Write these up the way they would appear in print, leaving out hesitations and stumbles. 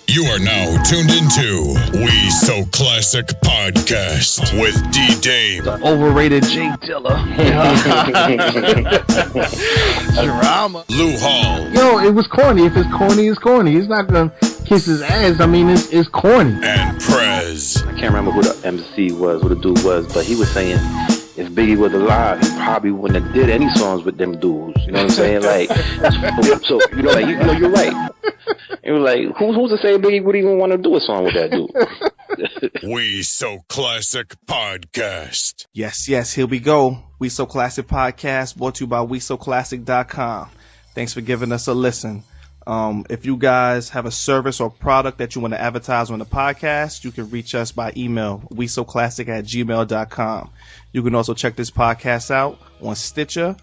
You are now tuned into We So Classic Podcast with D-Dame. Overrated Jay Dilla. Drama. Lou Hall. Yo, it was corny. If it's corny, it's corny. He's not gonna kiss his ass. I mean, it's corny. And Prez. I can't remember who the MC was, who the dude was, but he was saying if Biggie was alive, he probably wouldn't have did any songs with them dudes. You know what I'm saying? Like, so you're right. It was like, who's to say Biggie would even want to do a song with that dude? We So Classic Podcast. Yes, here we go. We So Classic Podcast, brought to you by WeSoClassic.com. Thanks for giving us a listen. If you guys have a service or product that you want to advertise on the podcast, you can reach us by email, WeSoClassic@gmail.com. You can also check this podcast out on Stitcher,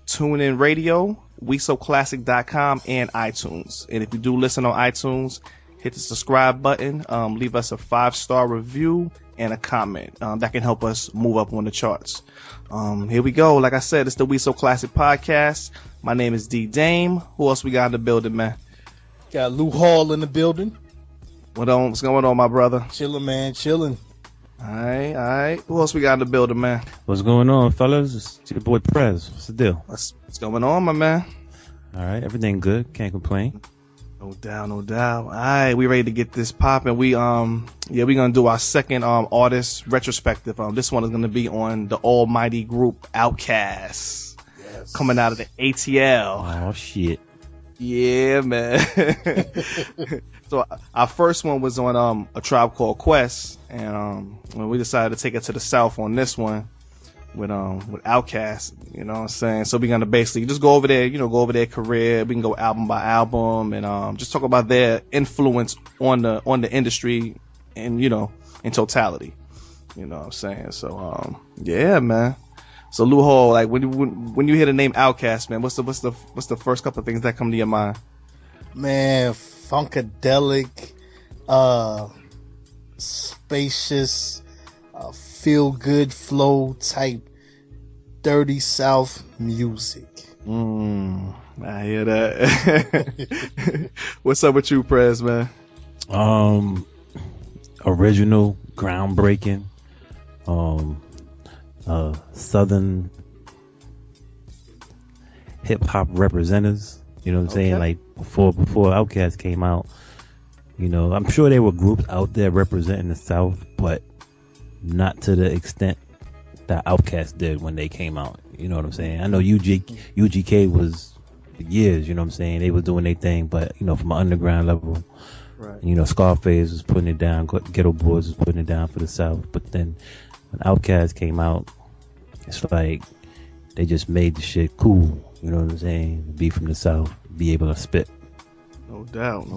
TuneIn Radio, WeSoClassic.com, and iTunes. And if you do listen on iTunes, hit the subscribe button, leave us a 5-star review and a comment. That can help us move up on the charts. Here we go. Like I said, it's the We So Classic Podcast. My name is D-Dame. Who else we got in the building, man? Got Lou Hall in the building. What's going on, my brother? Chilling, man, chilling. All right. Who else we got in the building, man? What's going on, fellas? It's your boy Prez. What's the deal? What's going on, my man? All right, everything good. Can't complain. No doubt. All right, we ready to get this popping. We we're gonna do our second artist retrospective. This one is gonna be on the almighty group Outkast. Yes. Coming out of the ATL. Oh shit. Yeah, man. So our first one was on A Tribe Called Quest, and when we decided to take it to the south on this one with Outkast, you know what I'm saying? So we're gonna basically just go over their career. We can go album by album and just talk about their influence on the industry and in totality. You know what I'm saying? So yeah, man. So Lou Hall, like when you hear the name Outkast, man, what's the first couple of things that come to your mind? Man, funkadelic, spacious, feel good flow type dirty South music. I hear that. What's up with you, Prez, man? Original, groundbreaking, Southern hip hop representatives. You know what I'm saying? Like before Outkast came out, I'm sure there were groups out there representing the South, but not to the extent that Outkast did when they came out. You know what I'm saying? I know UGK was for years, you know what I'm saying? They were doing their thing, but from an underground level. Right. Scarface was putting it down, Ghetto Boys was putting it down for the South. But then when Outkast came out, it's like they just made the shit cool. You know what I'm saying? Be from the South, be able to spit. No doubt.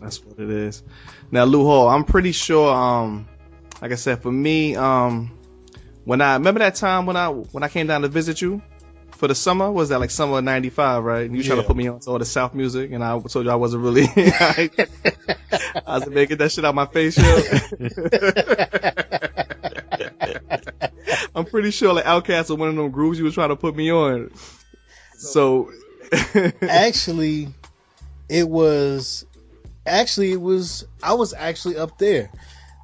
That's what it is. Now, Lou Hall, I'm pretty sure, like I said, for me, when I remember that time when I came down to visit you for the summer, was that like summer of '95, right? And you trying to put me on to all the South music, and I told you I wasn't really, I wasn't making that shit out my face, yo. I'm pretty sure like Outkast was one of them groups you was trying to put me on. So actually, I was actually up there.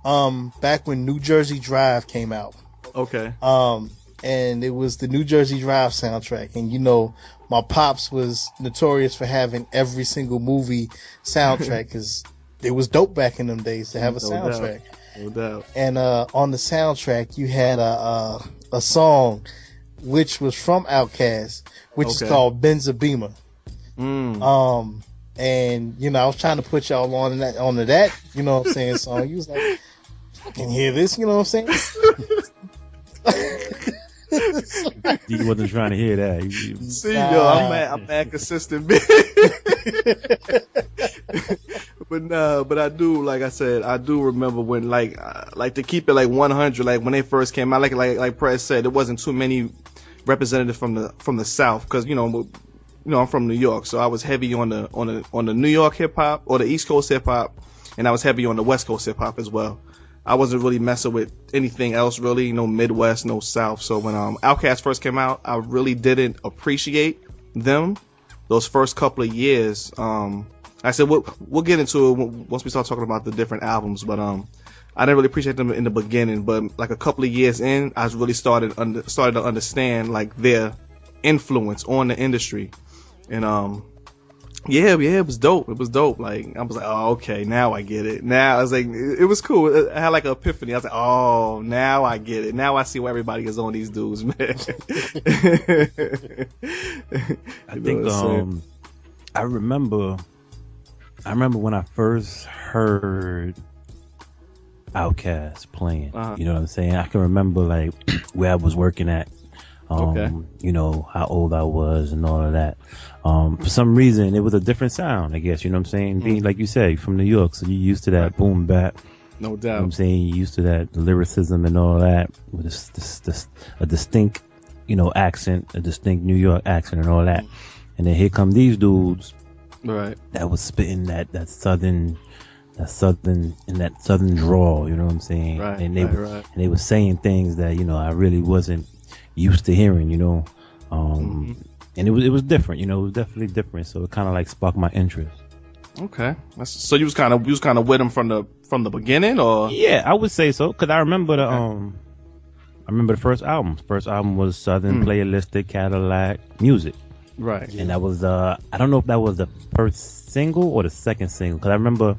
Back when New Jersey Drive came out. Okay. And it was the New Jersey Drive soundtrack. And my pops was notorious for having every single movie soundtrack because it was dope back in them days to have a soundtrack. No doubt. And on the soundtrack, you had a song which was from Outkast, which is called Benzabima. And I was trying to put y'all onto that, you know what I'm saying, song. You was like, I can hear this, you know what I'm saying? You wasn't trying to hear that. I'm mad consistent, but I do, like I said, I do remember when like to keep it like 100, like when they first came out, like Prez said, there wasn't too many representatives from the South, because I'm from New York, so I was heavy on the New York hip hop or the East Coast hip hop, and I was heavy on the West Coast hip hop as well. I wasn't really messing with anything else, really, no Midwest, no South. So when Outkast first came out, I really didn't appreciate them those first couple of years. I I said we'll get into it once we start talking about the different albums, but I didn't really appreciate them in the beginning, but like a couple of years in, I really started to understand like their influence on the industry, and yeah, it was dope. It was dope. Like I was like, oh, okay, now I get it. Now I was like, it was cool. I had like an epiphany. I was like, oh, now I get it. Now I see why everybody is on these dudes, man. I think I remember when I first heard Outkast playing. You know what I'm saying? I can remember like where I was working at. You know, how old I was and all of that. For some reason, it was a different sound, I guess, you know what I'm saying? Being, like you say, from New York, so you're used to that boom bap. No doubt. You know what I'm saying? You're used to that, the lyricism and all that, with a distinct, you know, accent, a distinct New York accent and all that. And then here come these dudes. Right. That was spitting that southern drawl, you know what I'm saying? Right, and right. And they were saying things that, you know, I really wasn't used to hearing, you know. And it was different, you know, it was definitely different. So it kind of like sparked my interest. Okay. So you was kind of with them from the beginning, or? Yeah, I would say so, because I remember the first album. First album was Southern Playalistic Cadillac Music. Right. And that was I don't know if that was the first single or the second single, because I remember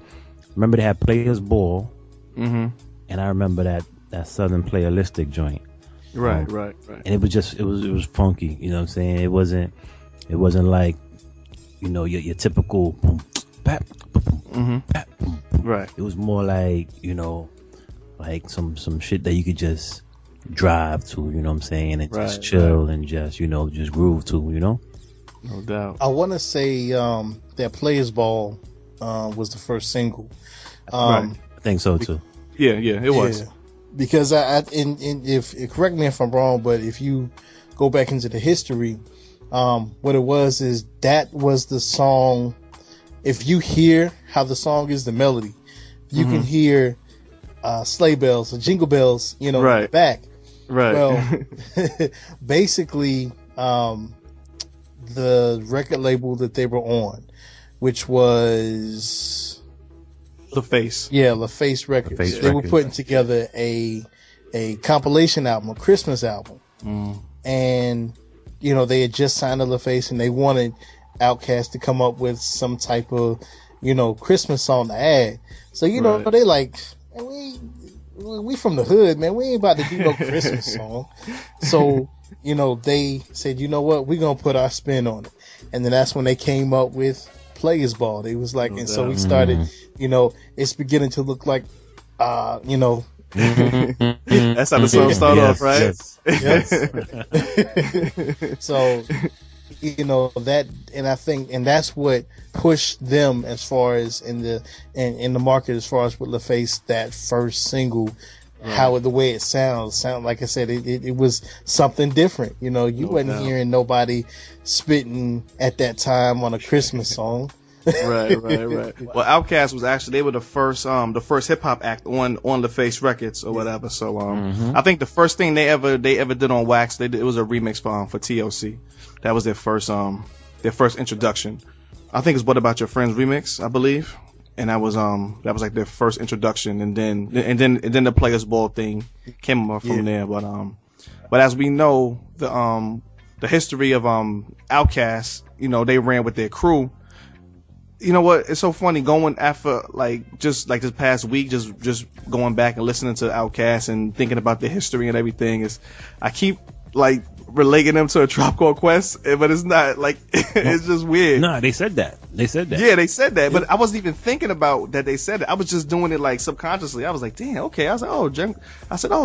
they had Players Ball. And I remember that Southern Playalistic joint. Right. And it was funky, you know what I'm saying? It wasn't like, you know, your typical boom, bap, boom, bap, boom, boom. Right. It was more like, you know, like some shit that you could just drive to, you know what I'm saying, and just chill and just, you know, just groove to, you know? No doubt. I want to say that Players Ball was the first single. Right. I think so too. Yeah, it was. Yeah. Because if correct me if I'm wrong, but if you go back into the history, what it was is that was the song. If you hear how the song is, the melody, you can hear sleigh bells or jingle bells, you know, in the back. Right. Well, basically, the record label that they were on, which was LaFace. Yeah, LaFace Records. They were putting together a compilation album, a Christmas album. And, you know, they had just signed to LaFace and they wanted Outkast to come up with some type of, you know, Christmas song to add. So, you know, they like, we from the hood, man. We ain't about to do no Christmas song. So, you know, they said, you know what, we're going to put our spin on it. And then that's when they came up with Players Ball. They was like, and so we started, you know, it's beginning to look like, you know. That's how the song started off, right? Yes. So, you know, that, and I think, and that's what pushed them as far as in the market, as far as with LaFace, that first single, how the way it sounds, like I said, it was something different. You know, you wasn't hearing nobody spitting at that time on a Christmas song. Right. Well, Outkast was actually, they were the first hip hop act on LaFace Records or whatever. So I think the first thing they ever did on Wax, it was a remix for TLC. That was their first introduction. I think it's What About Your Friends remix, I believe. And that was like their first introduction, and then the Players Ball thing came up from there. But as we know, the history of Outkast, you know, they ran with their crew. You know what? It's so funny going after just this past week, just going back and listening to Outkast and thinking about the history and everything. Is I keep like relating them to A Tribe Called Quest, but it's not like it's just weird. No, they said that. Yeah, they said that, but I wasn't even thinking about that they said it. I was just doing it like subconsciously. I was like, damn, okay. I was like,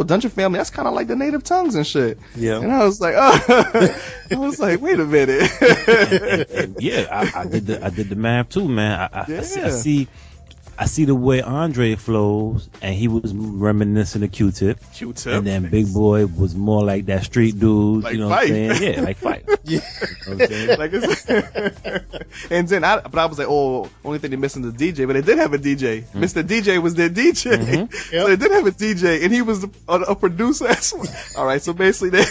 Dungeon Family, that's kind of like the native tongues and shit. Yeah. And I was like, wait a minute. and I did the math too, man. I see the way Andre flows, and he was reminiscent of Q-Tip. And then Big Boi was more like that street dude, like you know Fife. what I'm saying? Yeah, like Fife. Yeah. You know what I'm saying? And then I was like, oh, only thing they missing the DJ, but they did have a DJ. Mr. DJ was their DJ. So they did have a DJ, and he was a producer as well. All right, so basically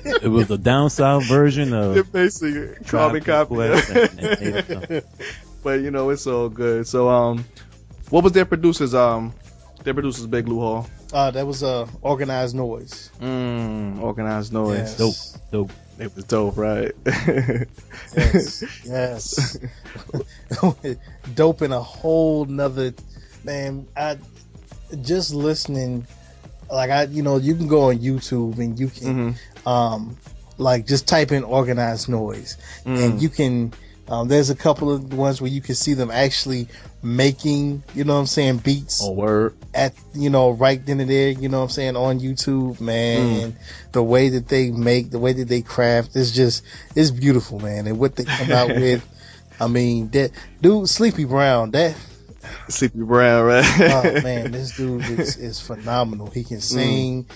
it was the down south version of basically carbon copy. But you know, it's all good. So what was their producers? Big Lou Hall. That was Organized Noise. Organized Noise. Yes. Dope. It was dope, right? Yes. Dope in a whole nother, man. I just listening, you can go on YouTube and you can, just type in Organized Noise, and you can. There's a couple of ones where you can see them actually making, beats. Oh, word. At, right then and there, on YouTube, man. The way that they make, the way that they craft, it's beautiful, man. And what they come out with, I mean, that dude, Sleepy Brown, right? Oh, man, this dude is phenomenal. He can sing,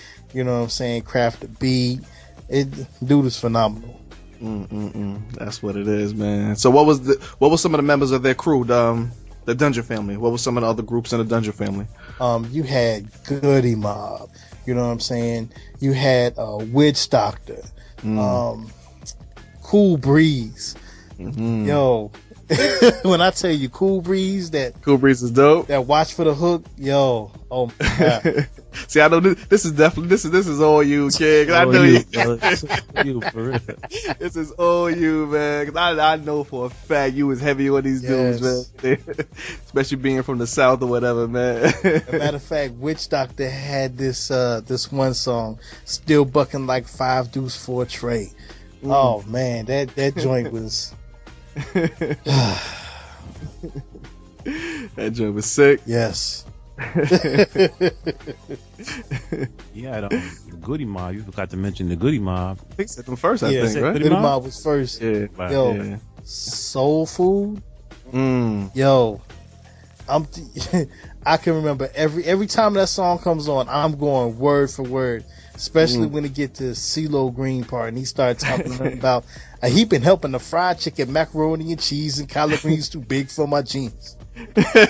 craft a beat. Dude is phenomenal. That's what it is, man. So what was some of the members of their crew, the Dungeon Family? What was some of the other groups in the Dungeon Family? You had Goody Mob, you had Witch Doctor, Cool Breeze. Yo, when I tell you Cool Breeze is dope. That Watch for the Hook, yo, oh my God. See, I know this is all you, kid. I know you for real. This is all you, man. 'Cause I know for a fact you was heavy on these dudes, man. Especially being from the South or whatever, man. As a matter of fact, Witch Doctor had this one song, "Still Bucking Like 5 Deuce for a Tray." Oh man, that joint was. That joint was sick. Yes. Yeah, the Goody Mob. You forgot to mention the Goody Mob. I think said them first. I think right. Goody Mob was first. Yeah. Yo, Soul Food. Yo, I can remember every time that song comes on, I'm going word for word. Especially when it get to CeeLo Green part, and he started talking about he been helping the fried chicken, macaroni and cheese, and collard greens too big for my jeans.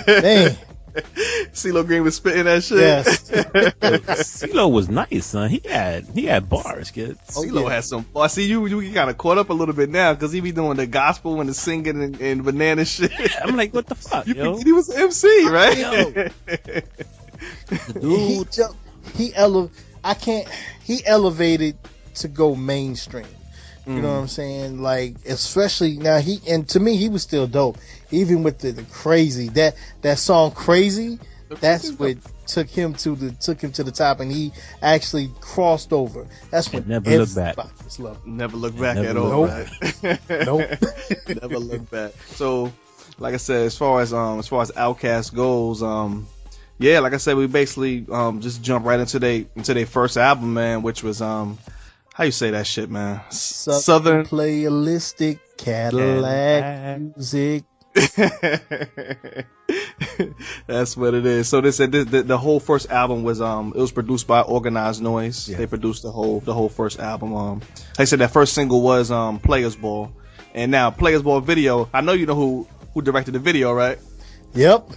Man. CeeLo Green was spitting that shit. Yes. CeeLo was nice, son. He had bars, kid. CeeLo had some bars. See, you kind of caught up a little bit now because he be doing the gospel and the singing and banana shit. Yeah, I'm like, what the fuck, yo? He was an MC, right? The dude, he elevated to go mainstream. You know what I'm saying? Like, especially now to me, he was still dope. Even with the crazy, that song Crazy, that's what took him to the top, and he actually crossed over. That's when never look back. Never look back at all. Nope. Right? Nope. Never look back. So, like I said, as far as Outkast goes, yeah, like I said, we basically just jump right into their first album, man, which was how you say that shit, man? Southern playalistic Cadillac music. That's what it is. So they said the whole first album was it was produced by Organized Noise. Yeah. They produced the whole first album. They said that first single was Players Ball, and now Players Ball video. I know you know who directed the video, right? Yep,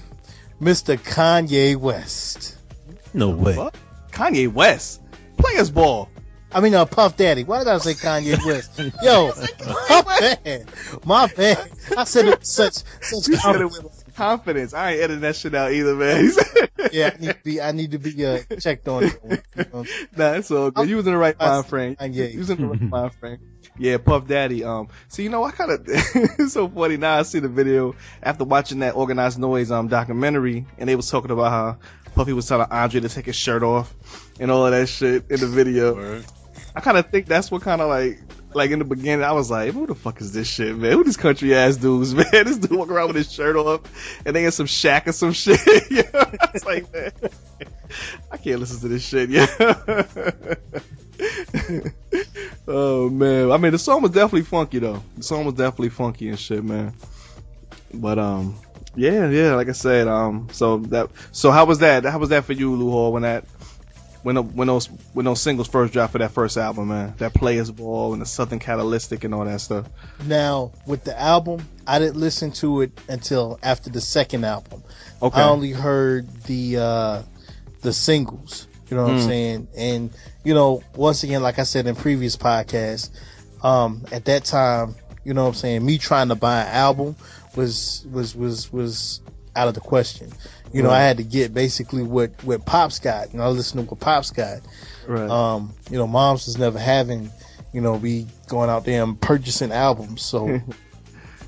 Mr. Kanye West. No way. What? Kanye West. Players Ball. I mean, Puff Daddy. Why did I say Kanye West? Yo, my bad. I said it with such confidence. I ain't editing that shit out either, man. Yeah, I need to be checked on. Nah, it's all good. You was in the right mind frame. You was in the right mind frame. Yeah, Puff Daddy. So I kind of it's so funny now. I see the video after watching that Organized Noise documentary, and they was talking about how Puffy was telling Andre to take his shirt off and all of that shit in the video. Word. I kind of think that's what kind of like in the beginning I was like, who the fuck is this shit, man? Who these country ass dudes, man? This dude walking around with his shirt off and they in some shack or some shit. I was like, man, I can't listen to this shit. Oh man, I mean the song was definitely funky though. The song was definitely funky and shit, man. But yeah, like I said, so how was that? How was that for you, Lou Hall, when those singles first dropped for that first album, man? That Players Ball and the Southern Catalytic and all that stuff. Now, with the album, I didn't listen to it until after the second album. Okay. I only heard the singles. You know what I'm saying? And once again, like I said in previous podcasts, at that time, you know what I'm saying, me trying to buy an album was out of the question. You know, I had to get basically what Pops got. You know, I listened to what Pops got. Right. You know, Moms was never having, you know, be going out there and purchasing albums. So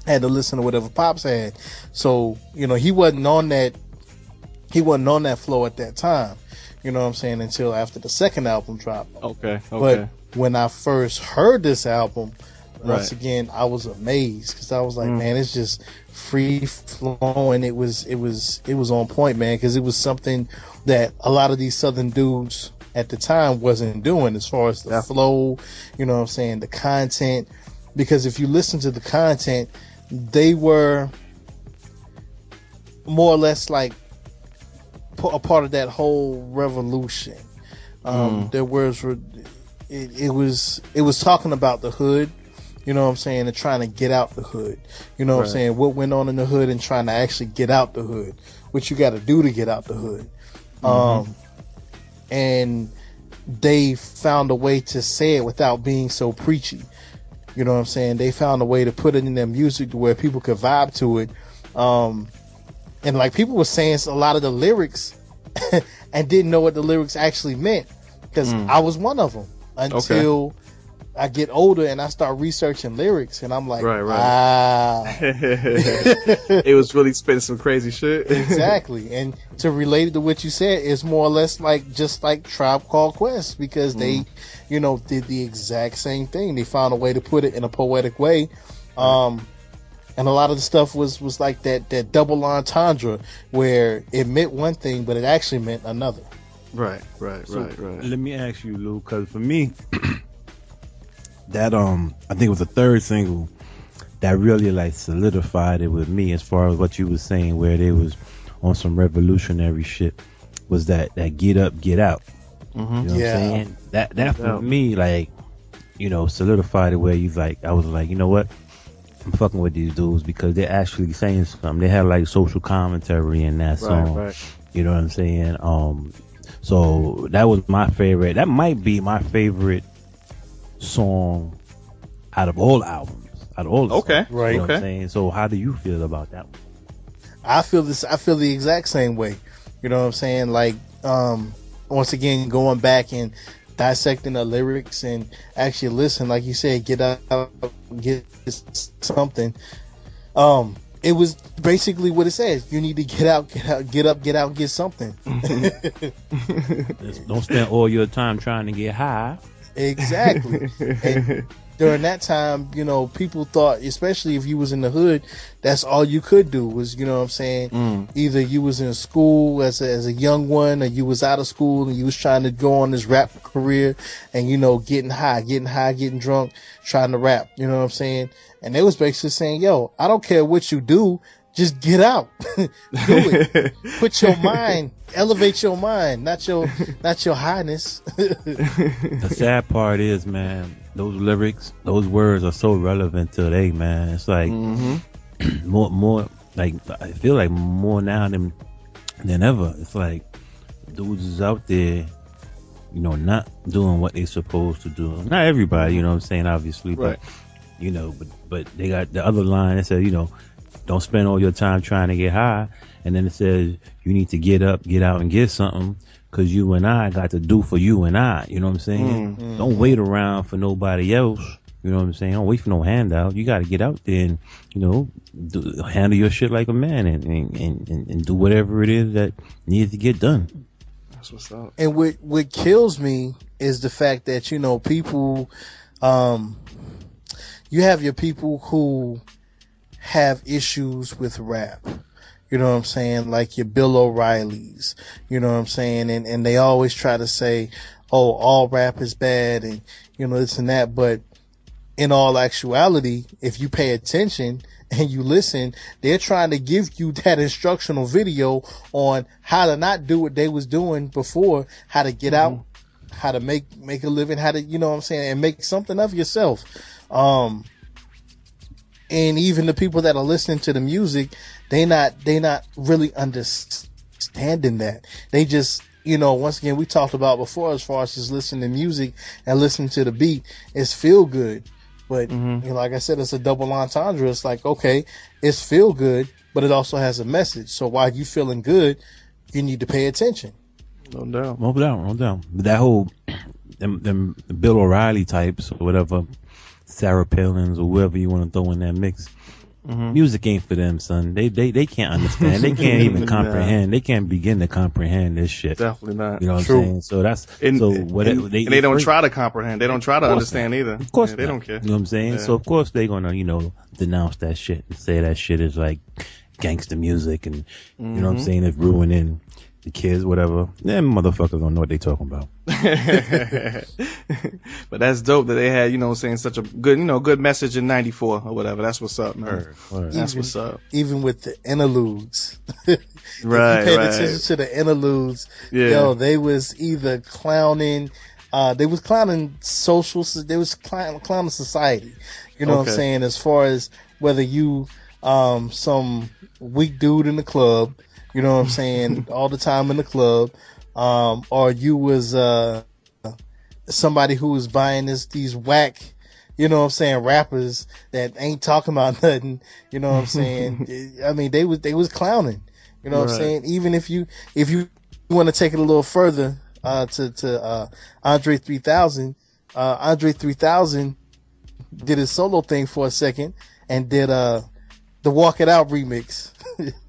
I had to listen to whatever Pops had. So, you know, he wasn't on that flow at that time. You know what I'm saying? Until after the second album dropped. Okay. But when I first heard this album, once again, I was amazed because I was like, man, it's just free flowing. It was on point, man, because it was something that a lot of these Southern dudes at the time wasn't doing as far as the flow, you know what I'm saying, the content. Because if you listen to the content, they were more or less like a part of that whole revolution. Their words were, it was talking about the hood, you know what I'm saying, and trying to get out the hood. You know what I'm saying, what went on in the hood and trying to actually get out the hood, what you got to do to get out the hood. And they found a way to say it without being so preachy. You know what I'm saying? They found a way to put it in their music to where people could vibe to it. And like people were saying a lot of the lyrics and didn't know what the lyrics actually meant, because I was one of them until I get older and I start researching lyrics, and I'm like, it was really spitting some crazy shit. Exactly. And to relate it to what you said, it's more or less like just like Tribe Called Quest, because they, you know, did the exact same thing. They found a way to put it in a poetic way. And a lot of the stuff was like that double entendre where it meant one thing, but it actually meant another. Right. Let me ask you, Lou, because for me, that I think it was the third single that really like solidified it with me as far as what you were saying, where they was on some revolutionary shit, was that Get Up, Get Out. You know what I'm saying? That for me, like, you know, solidified it where you like, I was like, you know what? I'm fucking with these dudes because they're actually saying something. They have like social commentary in that song. Right. You know what I'm saying? So that was my favorite. That might be my favorite song out of all albums. Out of all the songs, right. You know what I'm saying? So how do you feel about that one? I feel the exact same way. You know what I'm saying? Like, once again, going back and dissecting the lyrics and actually listen, like you said, get out, get something. It was basically what it says. You need to get out, get something. Don't spend all your time trying to get high. Exactly. And during that time, you know, people thought, especially if you was in the hood, that's all you could do was, you know what I'm saying, either you was in school as a young one, or you was out of school and you was trying to go on this rap career and, you know, getting high, getting drunk, trying to rap, you know what I'm saying? And they was basically saying, yo, I don't care what you do, just get out. Do it. Put your mind, elevate your mind, not your highness. The sad part is, man, those lyrics, those words are so relevant today, man. It's like more like, I feel like more now than ever. It's like dudes is out there, you know, not doing what they supposed to do. Not everybody, you know what I'm saying, obviously, but you know, but they got the other line that says, you know, don't spend all your time trying to get high. And then it says you need to get up, get out, and get something, because you and I got to do for you and I. You know what I'm saying? Don't wait around for nobody else. You know what I'm saying? Don't wait for no handout. You got to get out there and, you know, handle your shit like a man and do whatever it is that needs to get done. That's what's up. And what kills me is the fact that, you know, people, you have your people who have issues with rap. You know what I'm saying? Like your Bill O'Reillys. You know what I'm saying? And they always try to say, oh, all rap is bad and, you know, this and that. But in all actuality, if you pay attention and you listen, they're trying to give you that instructional video on how to not do what they was doing before, how to get out, how to make a living, how to, you know what I'm saying, and make something of yourself. And even the people that are listening to the music, they not really understanding that. They just, you know, once again, we talked about before as far as just listening to music and listening to the beat, it's feel good. But like I said, it's a double entendre. It's like, okay, it's feel good, but it also has a message. So while you feeling good, you need to pay attention. No doubt. No doubt. That whole them Bill O'Reilly types or whatever, Sarah Palins or whoever you want to throw in that mix. Music ain't for them, son. They can't understand. They can't even comprehend. They can't begin to comprehend this shit. Definitely not. You know what I'm saying? So they don't try to comprehend. They don't try to understand either. Of course, they don't care. You know what I'm saying? Yeah. So of course they're gonna, denounce that shit and say that shit is like gangster music and you know what I'm saying, it's ruining the kids, whatever. Them motherfuckers don't know what they talking about. But that's dope that they had, saying such a good message in '94 or whatever. That's what's up, man. That's what's up. Even with the interludes. Right. If you paid attention to the interludes, they was either clowning, they was clowning clowning society. You know what I'm saying? As far as whether you, some weak dude in the club, you know what I'm saying, all the time in the club, or you was somebody who was buying these whack, you know what I'm saying, rappers that ain't talking about nothing, you know what I'm saying. I mean, they was clowning, you know what I'm saying. Even if you want to take it a little further, to Andre 3000, Andre 3000 did his solo thing for a second and did the Walk It Out remix.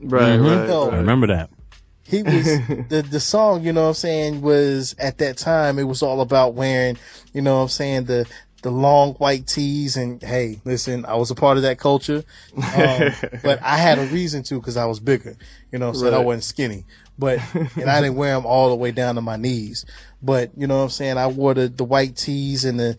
Right. I remember that. He was the song, you know what I'm saying, was at that time it was all about wearing, you know what I'm saying, the long white tees, and hey, listen, I was a part of that culture. But I had a reason to, because I was bigger, you know what I'm saying. I wasn't skinny. And I didn't wear them all the way down to my knees. But you know what I'm saying, I wore the white tees and the,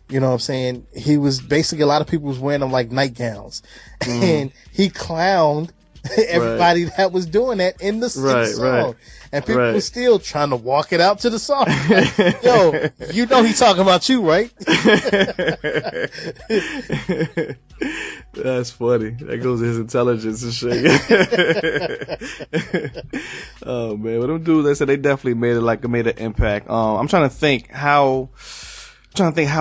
you know what I'm saying, he was basically, a lot of people was wearing them like nightgowns. And he clowned everybody that was doing that in the song. And people were still trying to walk it out to the song. Like, yo, you know he talking about you, right? That's funny. That goes to his intelligence and shit. Oh man, but them dudes, I said, they definitely made an impact. I'm trying to think how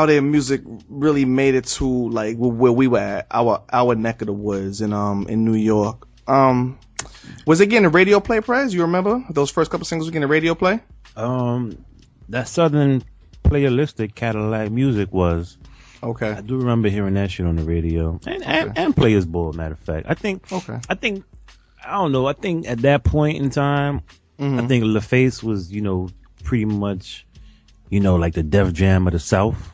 their music really made it to like where we were at, our neck of the woods in New York. Was it getting a radio play, Prez? You remember those first couple singles were getting a radio play? That Southern Playalistic Cadillac music was. Okay. I do remember hearing that shit on the radio and Players Ball. Matter of fact, I think I don't know. I think at that point in time, I think LaFace was pretty much like the Def Jam of the South.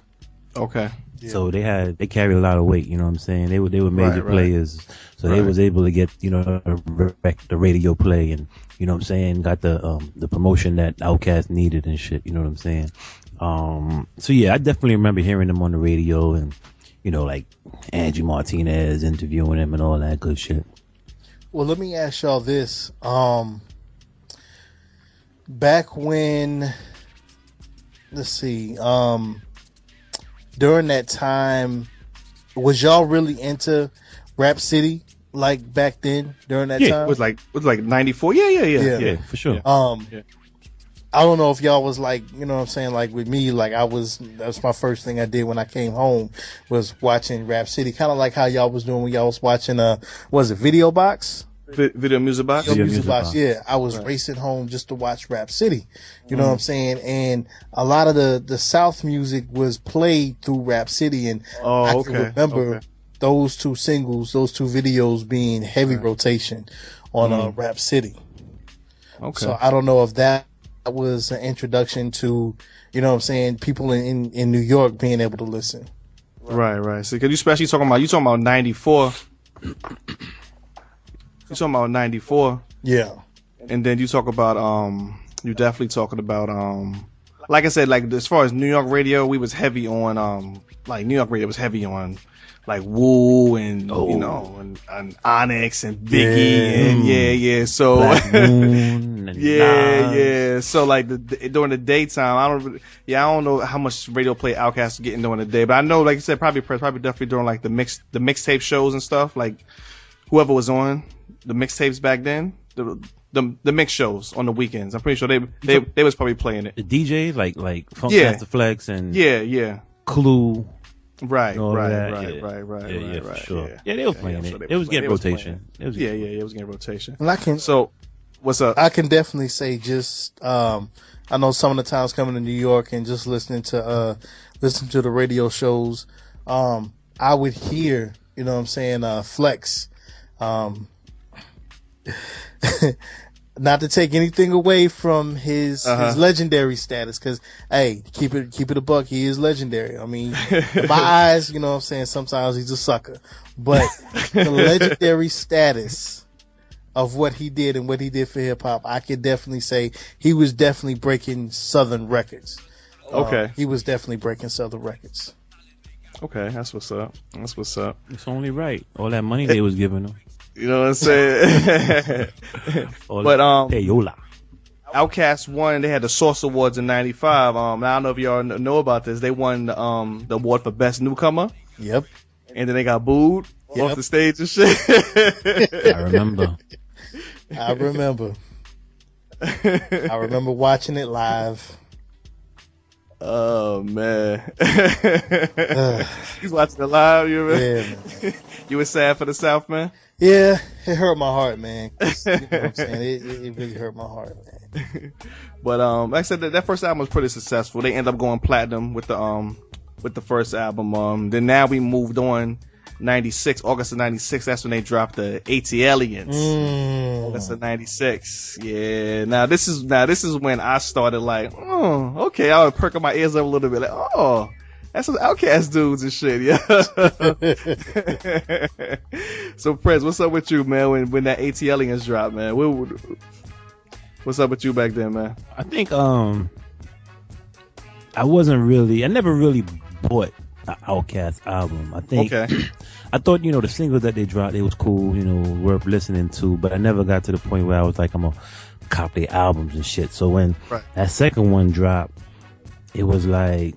Okay. Yeah. So they carried a lot of weight, you know what I'm saying? They were major players. So they was able to get, the radio play and, you know what I'm saying, got the promotion that Outkast needed and shit, you know what I'm saying? So yeah, I definitely remember hearing them on the radio and, like Angie Martinez interviewing him and all that good shit. Well, let me ask y'all this. Back when, let's see, during that time, was y'all really into Rap City like back then during that time? It was like 94. Yeah, for sure. I don't know if y'all was like, you know what I'm saying, like with me, like that was my first thing I did when I came home was watching Rap City, kind of like how y'all was doing when y'all was watching was it Video Box? Video Music Box? Video Music Box, yeah. I was racing home just to watch Rap City. You know what I'm saying? And a lot of the South music was played through Rap City, and I can remember those two singles, those two videos being heavy rotation on Rap City. Okay. So I don't know if that was an introduction to, you know what I'm saying, people in New York being able to listen. Right. So, cause you especially talking about 94. You're talking about 94. Yeah. And then you talk about, you definitely talking about, like I said, like as far as New York radio, we was heavy on, like New York radio was heavy on, like Woo and, and Onyx and Biggie and So, and So like during the daytime, I don't know how much radio play Outkast was getting during the day, but I know, like you said, probably definitely during like the mixtape shows and stuff, like whoever was on the mixtapes back then, the mix shows on the weekends. I'm pretty sure they was probably playing it. The DJs like Funkmaster Flex and yeah Clue. Right, right, right. Sure. Yeah, they were playing it. It was getting rotation. It was getting rotation. And So, what's up? I can definitely say just I know some of the times coming to New York and just listening to the radio shows, I would hear, you know what I'm saying, Flex. Not to take anything away from his legendary status, because hey, keep it a buck, he is legendary. I mean, in my eyes, you know what I'm saying, sometimes he's a sucker, but the legendary status of what he did and what he did for hip hop, I could definitely say he was definitely breaking Southern records. Okay, he was definitely breaking Southern records. Okay, that's what's up. It's only right. All that money they was giving him. You know what I'm saying? But payola. Outkast won. They had the Source Awards in '95. I don't know if y'all know about this. They won the award for Best Newcomer. Yep. And then they got booed off the stage and shit. I remember. I remember watching it live. Oh man. He's watching it live, you remember? Yeah, man. You were sad for the South, man? Yeah, it hurt my heart, man. You know what I'm saying? It really hurt my heart, man. But like I said, that first album was pretty successful. They ended up going platinum with the first album. Then now we moved on. August of 96, that's when they dropped the ATLiens. August of 96. Yeah. Now this is when I started like, oh, okay, I would perk up my ears up a little bit, like, oh, that's some Outkast dudes and shit, yeah. So Prez, what's up with you, man, when that ATLiens dropped, man? What's up with you back then, man? I think I never really bought an Outkast album. I think I thought, the singles that they dropped, they was cool, worth listening to, but I never got to the point where I was like, I'm gonna copy their albums and shit. So when that second one dropped, it was like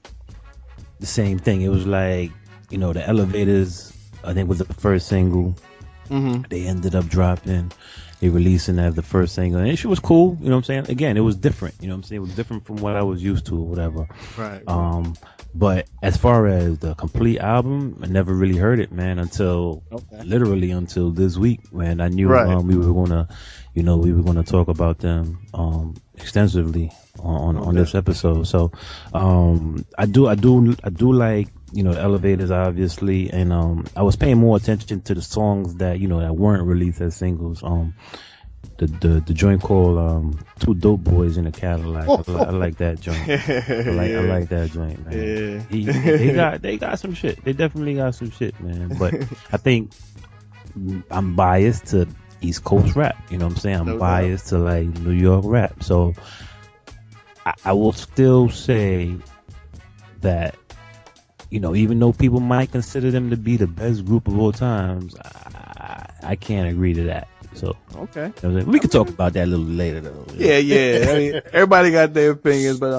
the same thing. It was like, the Elevators, I think, was the first single. They ended up dropping, they releasing as the first single, and it was cool, you know what I'm saying? Again, it was different, you know what I'm saying? It was different from what I was used to or whatever. Right. But as far as the complete album, I never really heard it, man, until literally until this week, when I knew we were gonna talk about them extensively on this episode. So I do like, the Elevators, obviously, and I was paying more attention to the songs that that weren't released as singles. The joint called Two Dope Boys in a Cadillac. I like that joint. I like that joint, man. Yeah. They got some shit. They definitely got some shit, man. But I think I'm biased to East Coast rap. You know what I'm saying? I'm biased to like New York rap. So I will still say that, even though people might consider them to be the best group of all times, I can't agree to that. So we can talk about that a little later, though. Yeah. I mean, everybody got their opinions, but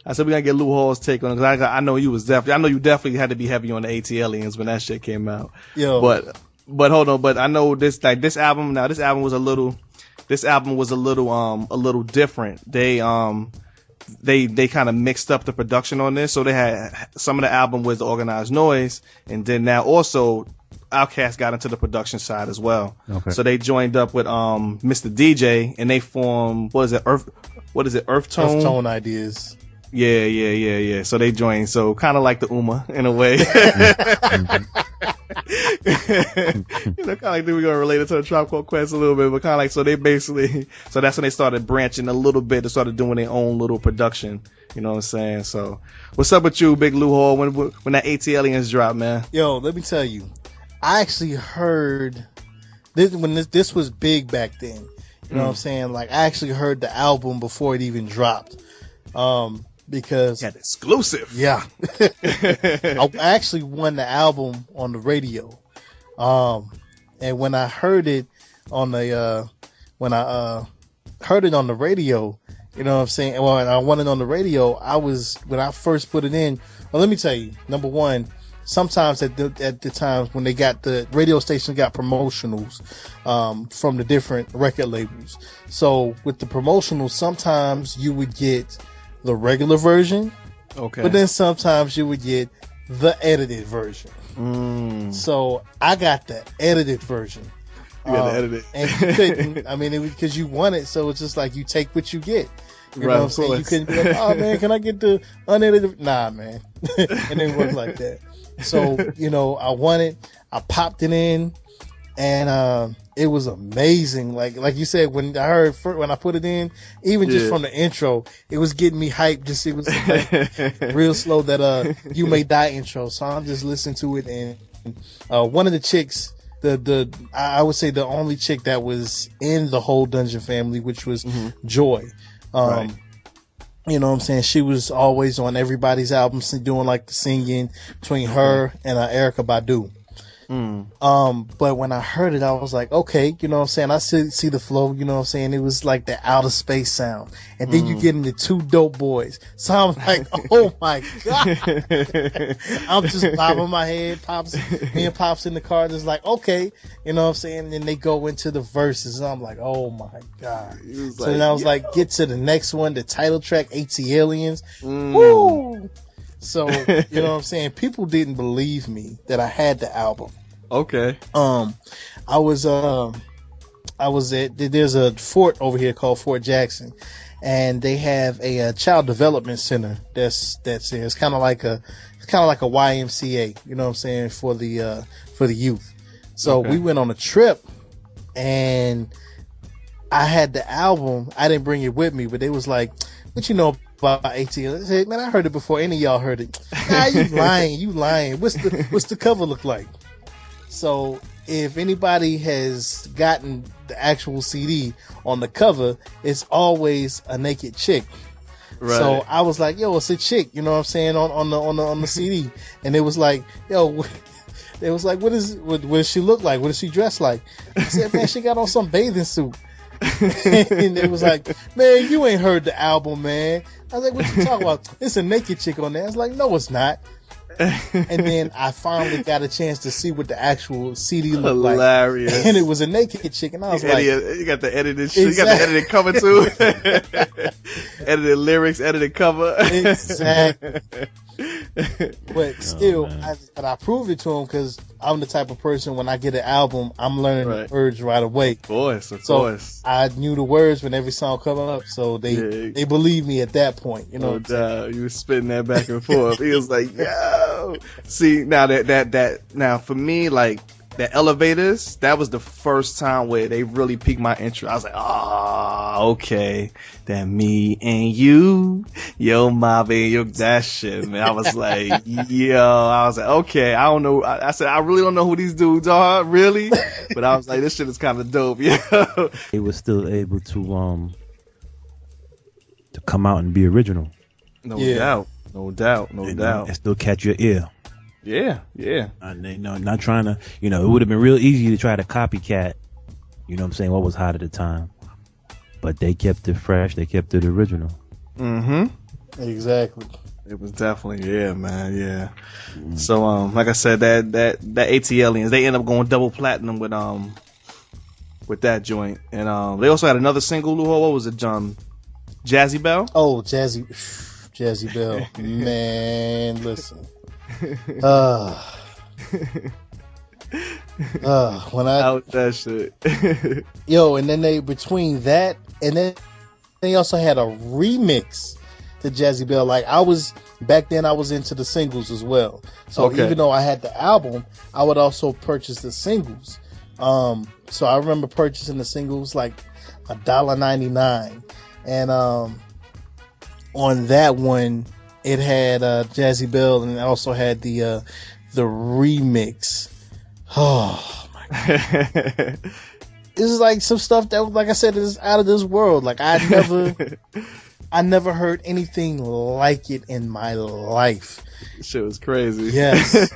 I said we gotta get Lou Hall's take on it, because I know you definitely had to be heavy on the ATLiens when that shit came out. Yo. But hold on, but I know this album. Now this album was a little different. They kind of mixed up the production on this, so they had some of the album was the Organized Noise, and then now also Outkast got into the production side as well. So they joined up with Mr. DJ, and they formed Earth Tone? Earth Tone Ideas. Yeah. So they joined, so kind of like the Uma in a way. Kind of like we're gonna relate it to the Tribe Called Quest a little bit, but kind of like, so that's when they started branching a little bit. They started doing their own little production. You know what I'm saying? So what's up with you, Big Lou Hall, when that ATLiens dropped, man? Yo, let me tell you, I actually heard this when this was big back then. You know what I'm saying? Like, I actually heard the album before it even dropped. Because got exclusive. Yeah. I actually won the album on the radio. And when I heard it on the radio, you know what I'm saying? Well, I won it on the radio. When I first put it in, well, let me tell you, number one, sometimes at the times when the radio station got promotionals from the different record labels. So with the promotionals, sometimes you would get the regular version, but then sometimes you would get the edited version. So I got the edited version. You got to edit it. And you couldn't, I mean, it was because you won it, so it's just like you take what you get. You know what I'm saying? You couldn't be like, oh man, can I get the unedited? Nah, man. It didn't work like that. So, you know, I won it. I popped it in, and it was amazing. Like you said, when I put it in, even just from the intro, it was getting me hyped. Just, it was like real slow, that You May Die intro. So I'm just listening to it, and one of the chicks, I would say the only chick that was in the whole Dungeon family, which was Joy. Right. You know what I'm saying? She was always on everybody's albums doing like the singing between her and Erykah Badu. But when I heard it, I was like, okay, you know what I'm saying? I see the flow, you know what I'm saying? It was like the outer space sound. And then you get into two dope boys. So I'm like, oh my God. I'm just bobbing my head. Me and Pops in the car, just like, okay, you know what I'm saying? And then they go into the verses. And I'm like, oh my God. So then I was like, get to the next one, the title track, AT-Aliens. Woo! So, you know what I'm saying? People didn't believe me that I had the album. Okay. I was there's a fort over here called Fort Jackson, and they have a child development center that's there. It's kind of like a YMCA, you know what I'm saying, for the youth. So we went on a trip, and I had the album. I didn't bring it with me, but they was like, what you know about AT? I said, man, I heard it before any of y'all heard it. Nah, you lying. What's the cover look like? So if anybody has gotten the actual CD, on the cover, it's always a naked chick. Right. So I was like, yo, it's a chick, you know what I'm saying, on the CD. And it was like, yo, it was like, what does she look like? What does she dress like? I said, man, she got on some bathing suit. And it was like, man, you ain't heard the album, man. I was like, what you talking about? It's a naked chick on there. I was like, no, it's not. And then I finally got a chance to see what the actual CD looked like. Hilarious. And it was a naked chick, and I was like, you got the edited shit. Exactly. You got the edited cover too. Edited lyrics, edited cover. Exactly. But still, I proved it to him because I'm the type of person, when I get an album, I'm learning the words right away. Of course. I knew the words when every song coming up, so they believed me at that point. You know, you were spitting that back and forth. He was like, "Yo." See, now now for me, like, the Elevators, that was the first time where they really piqued my interest. I was like, oh, okay. That me and you, yo, Mobby, yo, that shit, man. I was like, okay, I don't know. I said, I really don't know who these dudes are, really. But I was like, this shit is kind of dope, yo. They were still able to come out and be original. No doubt. And still catch your ear. Yeah. Not trying to, it would have been real easy to try to copycat, you know what I'm saying, what was hot at the time. But they kept it fresh, they kept it original. Mm-hmm. Exactly. It was definitely, man, yeah. So, like I said, that AT-Aliens, they end up going double platinum with that joint. And they also had another single, what was it, Jazzy Belle? Oh, Jazzy Belle. Man, listen. When out that shit. Yo, and then between that, and then they also had a remix to Jazzy Belle. Like, back then I was into the singles as well. So even though I had the album, I would also purchase the singles. So I remember purchasing the singles like $1.99. And on that one, it had Jazzy Belle, and it also had the remix. Oh my God! This is like some stuff that, like I said, is out of this world. Like, I never heard anything like it in my life. This shit was crazy. Yes.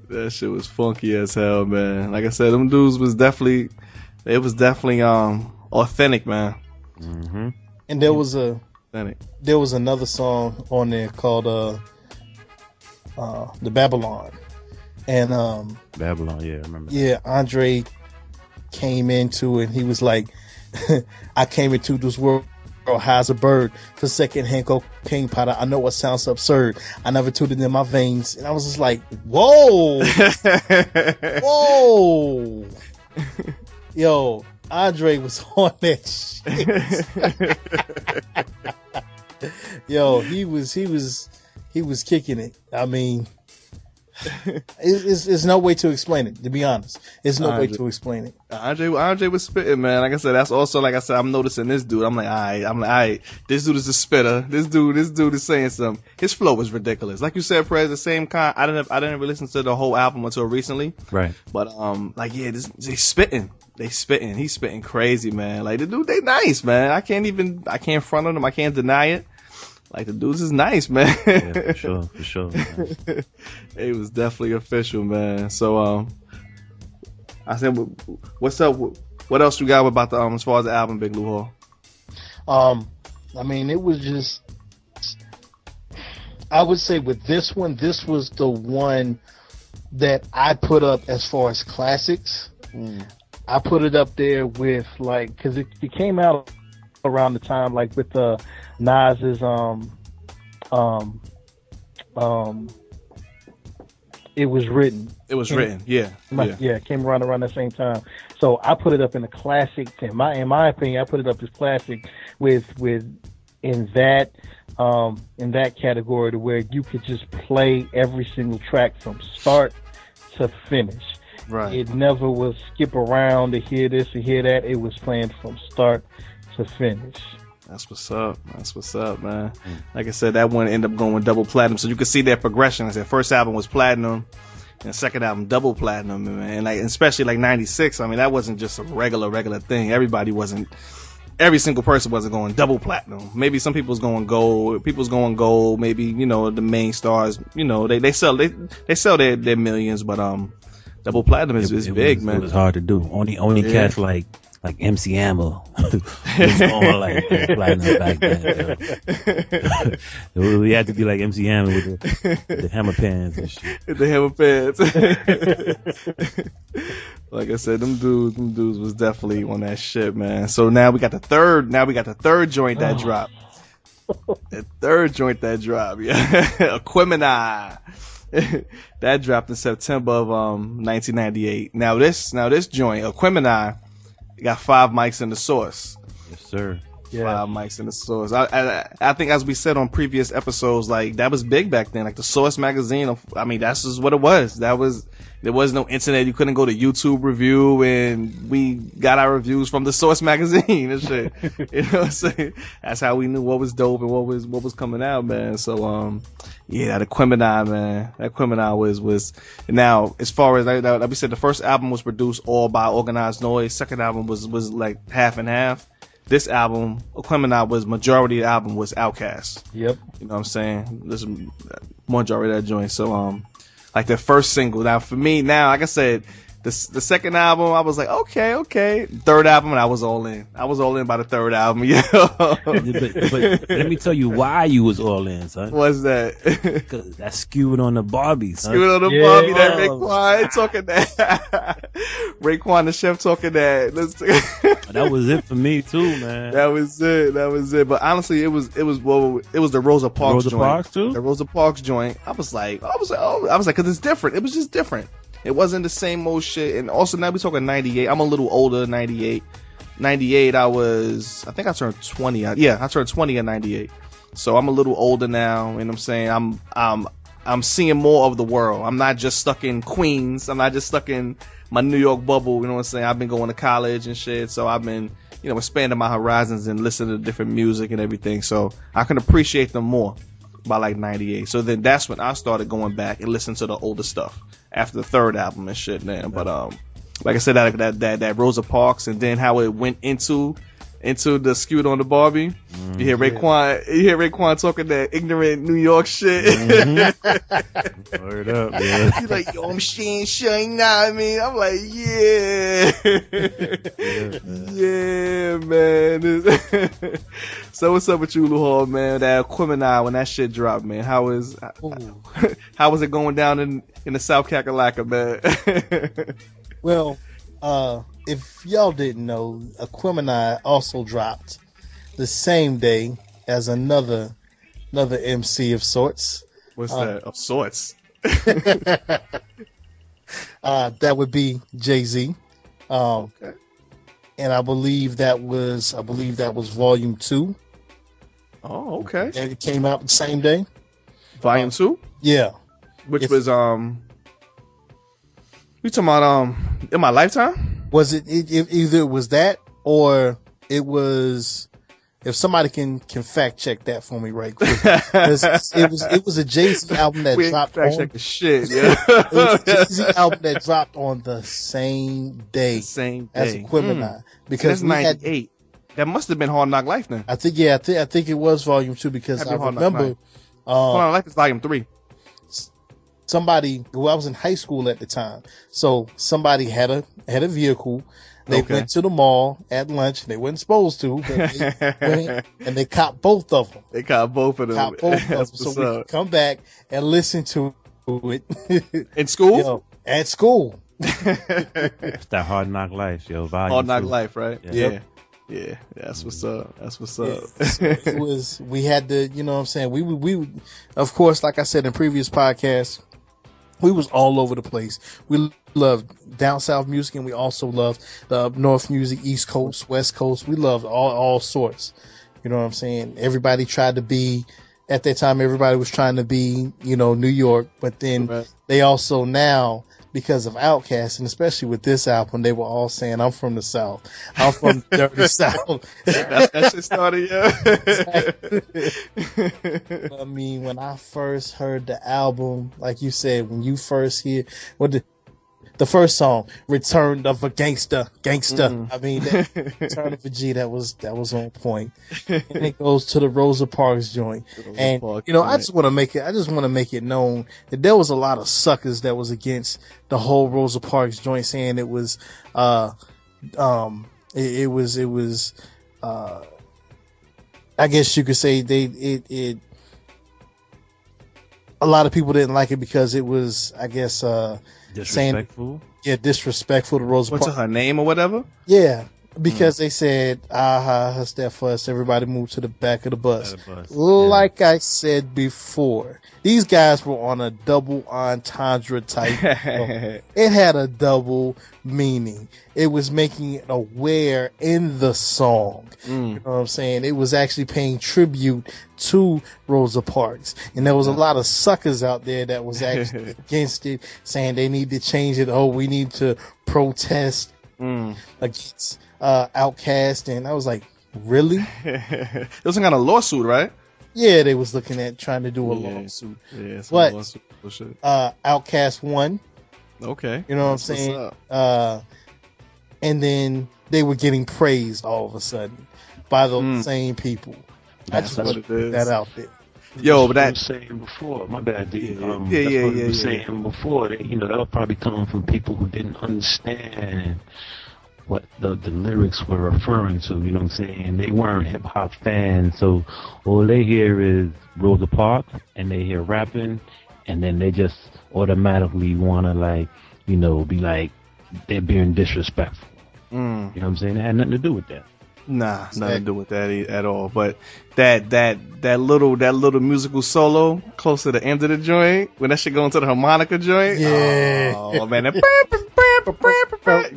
That shit was funky as hell, man. Like I said, them dudes was definitely authentic, man. Mm-hmm. And there was another song on there called The Babylon. And Babylon, yeah, I remember. Yeah, Andre came into it, and he was like, I came into this world high as a bird for secondhand cocaine powder. I know it sounds absurd. I never took it in my veins. And I was just like, whoa. Whoa. Yo, Andre was on that shit. Yo, he was kicking it. I mean, it's no way to explain it, to be honest. There's no way to explain it. Andre was spitting, man. Like I said, that's also, like I said, I'm noticing this dude. I'm like, all right, this dude is a spitter. This dude is saying something. His flow was ridiculous. Like you said, Prez, the same kind. I didn't really listen to the whole album until recently. Right. But they spitting. He's spitting crazy, man. Like the dude, they nice, man. I can't front on them. I can't deny it. Like the dudes is nice, man. Yeah, for sure. Man. It was definitely official, man. So, I said, what's up? What else you got about the as far as the album, Big Lou Hall? I mean, it was just. I would say with this one, this was the one that I put up as far as classics. I put it up there with because it came out around the time with Nas's It Was Written. It Was Written, yeah. It came around that same time. So I put it up in the classic. In my opinion, I put it up as classic with in that category to where you could just play every single track from start to finish. Right. It never was skip around to hear this or hear that. It was playing from start to finish. That's what's up, man. Like I said, that one ended up going double platinum. So you can see that progression. Like I said, first album was platinum, and second album double platinum, man. And especially 96. I mean, that wasn't just a regular thing. Every single person wasn't going double platinum. Maybe some people's going gold. People's going gold. Maybe the main stars. They sell their millions, but double platinum is big, man. It was hard to do. Only cats like MC Hammer was on platinum back then. We had to be like MC Hammer with the hammer pants and shit. The hammer pants. Like I said, them dudes was definitely on that shit, man. So now we got the third joint that dropped. The third joint that dropped, yeah. Aquemini. That dropped in September of 1998. Now this joint, Aquemini, got 5 mics in the source. Yes, sir. Yeah. 5 mics in the source. I think, as we said on previous episodes, that was big back then. Like the Source magazine. I mean, that's just what it was. There was no internet. You couldn't go to YouTube review, and we got our reviews from the Source magazine and shit. You know what I'm saying? That's how we knew what was dope and what was coming out, man. So, yeah, that Aquemini, man. That Aquemini was now, as far as like we said, the first album was produced all by Organized Noise. Second album was like half and half. This album, Aquemini, was majority of the album was Outkast. Yep. You know what I'm saying? This is majority of that joint. So, like the first single. Now for me, like I said, the second album, I was like, okay. Third album, and I was all in. I was all in by the third album, yeah. But let me tell you why you was all in, son. What's that? Because that skewed on the Barbie, son. Skewed on the Barbie, that Raekwon talking that. Raekwon the chef talking that. That was it for me too, man. That was it. But honestly, it was the Rosa Parks joint. Parks too? The Rosa Parks joint. I was like, because it's different. It was just different. It wasn't the same old shit. And also now we're talking 98. I'm a little older, 98. 98, I think I turned 20. I turned 20 in 98. So I'm a little older now, you know what I'm saying? I'm seeing more of the world. I'm not just stuck in Queens. I'm not just stuck in my New York bubble, you know what I'm saying? I've been going to college and shit, so I've been, expanding my horizons and listening to different music and everything. So I can appreciate them more by like 98. So then that's when I started going back and listening to the older stuff after the third album and shit, man. But like I said, that Rosa Parks, and then how it went into the Skewed on the Barbie. You hear Raekwon talking that ignorant New York shit. Mm-hmm. Word up, yeah. He's like, yo, I'm shine now. I mean, I'm like, yeah, man. So what's up with you, Lou Hall, man? That Aquemini, when that shit dropped, man, how was it going down in the South Kakalaka, man? Well, if y'all didn't know, Aquemini also dropped the same day as another MC of sorts. What's that? Of sorts. That would be Jay-Z. Okay. And I believe that was Volume 2. Oh, okay. And it came out the same day. Volume 2? Yeah. Which was you talking about In My Lifetime? Was it either it was that or it was, if somebody can fact check that for me right quick. it was a Jay-Z album that dropped fact check the shit, yeah. It was a Jay-Z album that dropped on the same day. As Equipment because that's 98. That must have been Hard Knock Life then. I think it was Volume 2 because I remember Hard Knock Life is Volume 3. Somebody who I was in high school at the time. So somebody had a vehicle. They went to the mall at lunch. They weren't supposed to, but they went and they copped both of them. They copped both of them. So we could come back and listen to it. In school? At school. It's that Hard Knock Life, yo. Hard Knock Life, right? Yeah. Yeah. That's what's up. It was, we had to, you know what I'm saying? We of course, like I said in previous podcasts, we was all over the place. We loved down south music, and we also loved the up north music, East Coast, West Coast. We loved all sorts. You know what I'm saying? Everybody tried to be, at that time, everybody was trying to be, New York. But then they also now, because of Outkast, and especially with this album, they were all saying, I'm from the South. I'm from the dirty South. That shit started, yeah. I mean, when I first heard the album, like you said, when you first hear the first song, Return of a Gangster. I mean, Return of a G, that was on point. And it goes to the Rosa Parks joint. And, I just want to make it known that there was a lot of suckers that was against the whole Rosa Parks joint, saying it was, I guess you could say a lot of people didn't like it because it was, I guess, disrespectful. Disrespectful to Rosa Parks. What's her name or whatever? Yeah, because they said, hush that fuss, everybody move to the back of the bus. Like I said before, these guys were on a double entendre type. It had a double meaning. It was making it aware in the song. You know what I'm saying? It was actually paying tribute to Rosa Parks. And there was a lot of suckers out there that was actually against it, saying they need to change it. Oh, we need to protest against Outkast. And I was like, really? It was some kind of lawsuit, right? Yeah, they was looking at trying to do a lawsuit. Yeah, but lawsuit bullshit. Outkast won. Okay. You know what I'm saying? And then they were getting praised all of a sudden by the same people. I just want to put that out there. Yo, but that I was saying before, my bad, dude. Saying before, that that was probably coming from people who didn't understand what the lyrics were referring to. You know what I'm saying? They weren't hip hop fans, so all they hear is Rosa Parks, and they hear rapping, and then they just automatically want to be like they're being disrespectful. You know what I'm saying? It had nothing to do with that. Nah, nothing to do with that at all. But that little musical solo close to the end of the joint, when that shit go into the harmonica joint. Yeah. Oh man,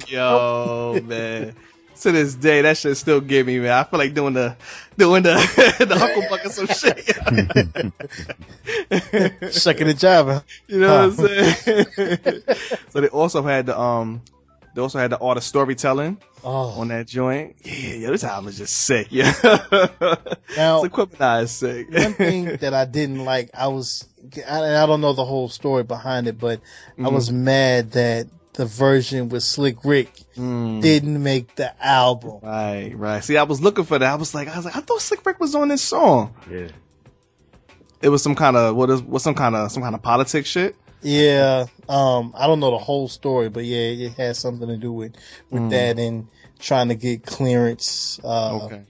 yo man. To this day, that shit still give me, man. I feel like doing the Hucklebuck or some shit. Shucking and jiving. You know what I'm saying? So they also had the art of storytelling on that joint. Yeah, this album is just sick. Yeah, now it's Equipment is sick. One thing that I didn't like, I don't know the whole story behind it, but I was mad that the version with Slick Rick didn't make the album. Right. See, I was looking for that. I was like, I thought Slick Rick was on this song. Yeah. It was some kind of some kind of politics shit. Yeah. I don't know the whole story, but yeah, it has something to do with that and trying to get clearance. For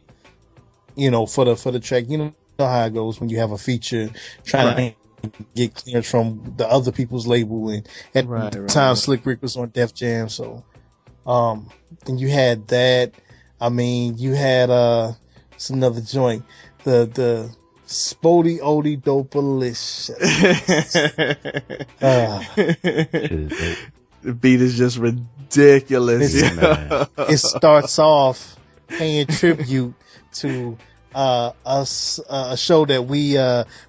the track. You know how it goes when you have a feature trying to get clearance from the other people's label, and at the time Slick Rick was on Def Jam, so and you had that. I mean, you had It's another joint. The Spody Odie Dopalicious. The beat is just ridiculous. It starts off paying tribute to a show that we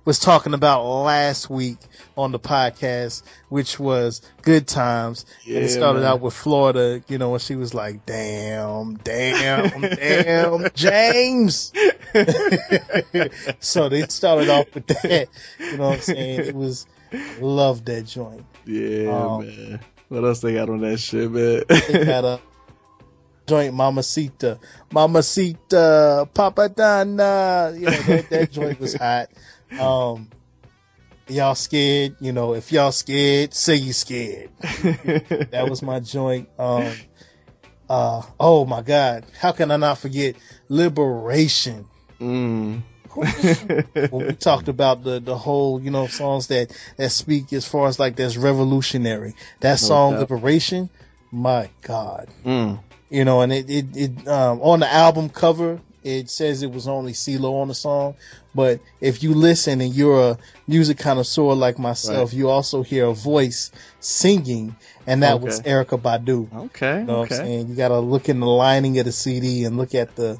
was talking about last week on the podcast, which was Good Times. Yeah, and it started out with Florida, you know, and she was like, damn, James. So they started off with that, you know what I'm saying? It was, loved that joint. Yeah, man. What else they got on that shit, man? They got a joint, Mamacita, Papadana. You know, that joint was hot. Y'all scared? You know, if y'all scared, say you scared. That was my joint. Oh my God, how can I not forget Liberation? When we talked about the whole, you know, songs that speak as far as like that's revolutionary. That song Liberation, my God. You know, and it on the album cover it says it was only CeeLo on the song, but if you listen and you're a music connoisseur like myself, you also hear a voice singing, and that was Erykah Badu. Okay, you know what I'm saying? You got to look in the lining of the CD and look at the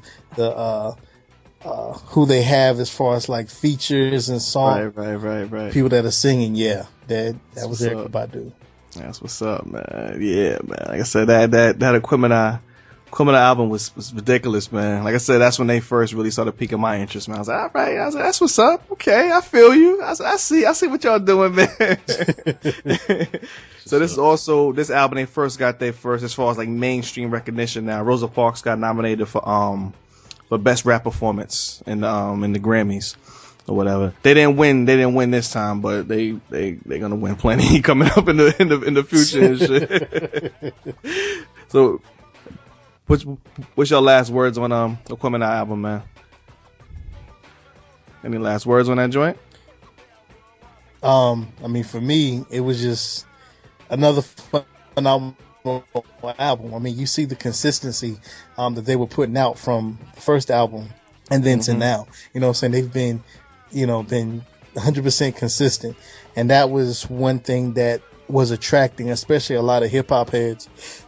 who they have as far as like features and songs. Right. People that are singing, that was Erykah Badu. That's what's up, man. Yeah, man. Like I said, that Equipment album was ridiculous, man. Like I said, that's when they first really started piquing my interest, man. I was like, all right. I was like, that's what's up. Okay, I feel you. I see what y'all doing, man. So this album, they first got their first, as far as like mainstream recognition now. Rosa Parks got nominated for Best Rap Performance in the Grammys or whatever. They didn't win this time, but they're gonna win plenty coming up in the future and shit. So what's your last words on Equipment album, man? Any last words on that joint? I mean, for me, it was just another phenomenal album. I mean, you see the consistency that they were putting out from the first album and then to now. You know what I'm saying? They've been 100% consistent. And that was one thing that was attracting, especially a lot of hip hop heads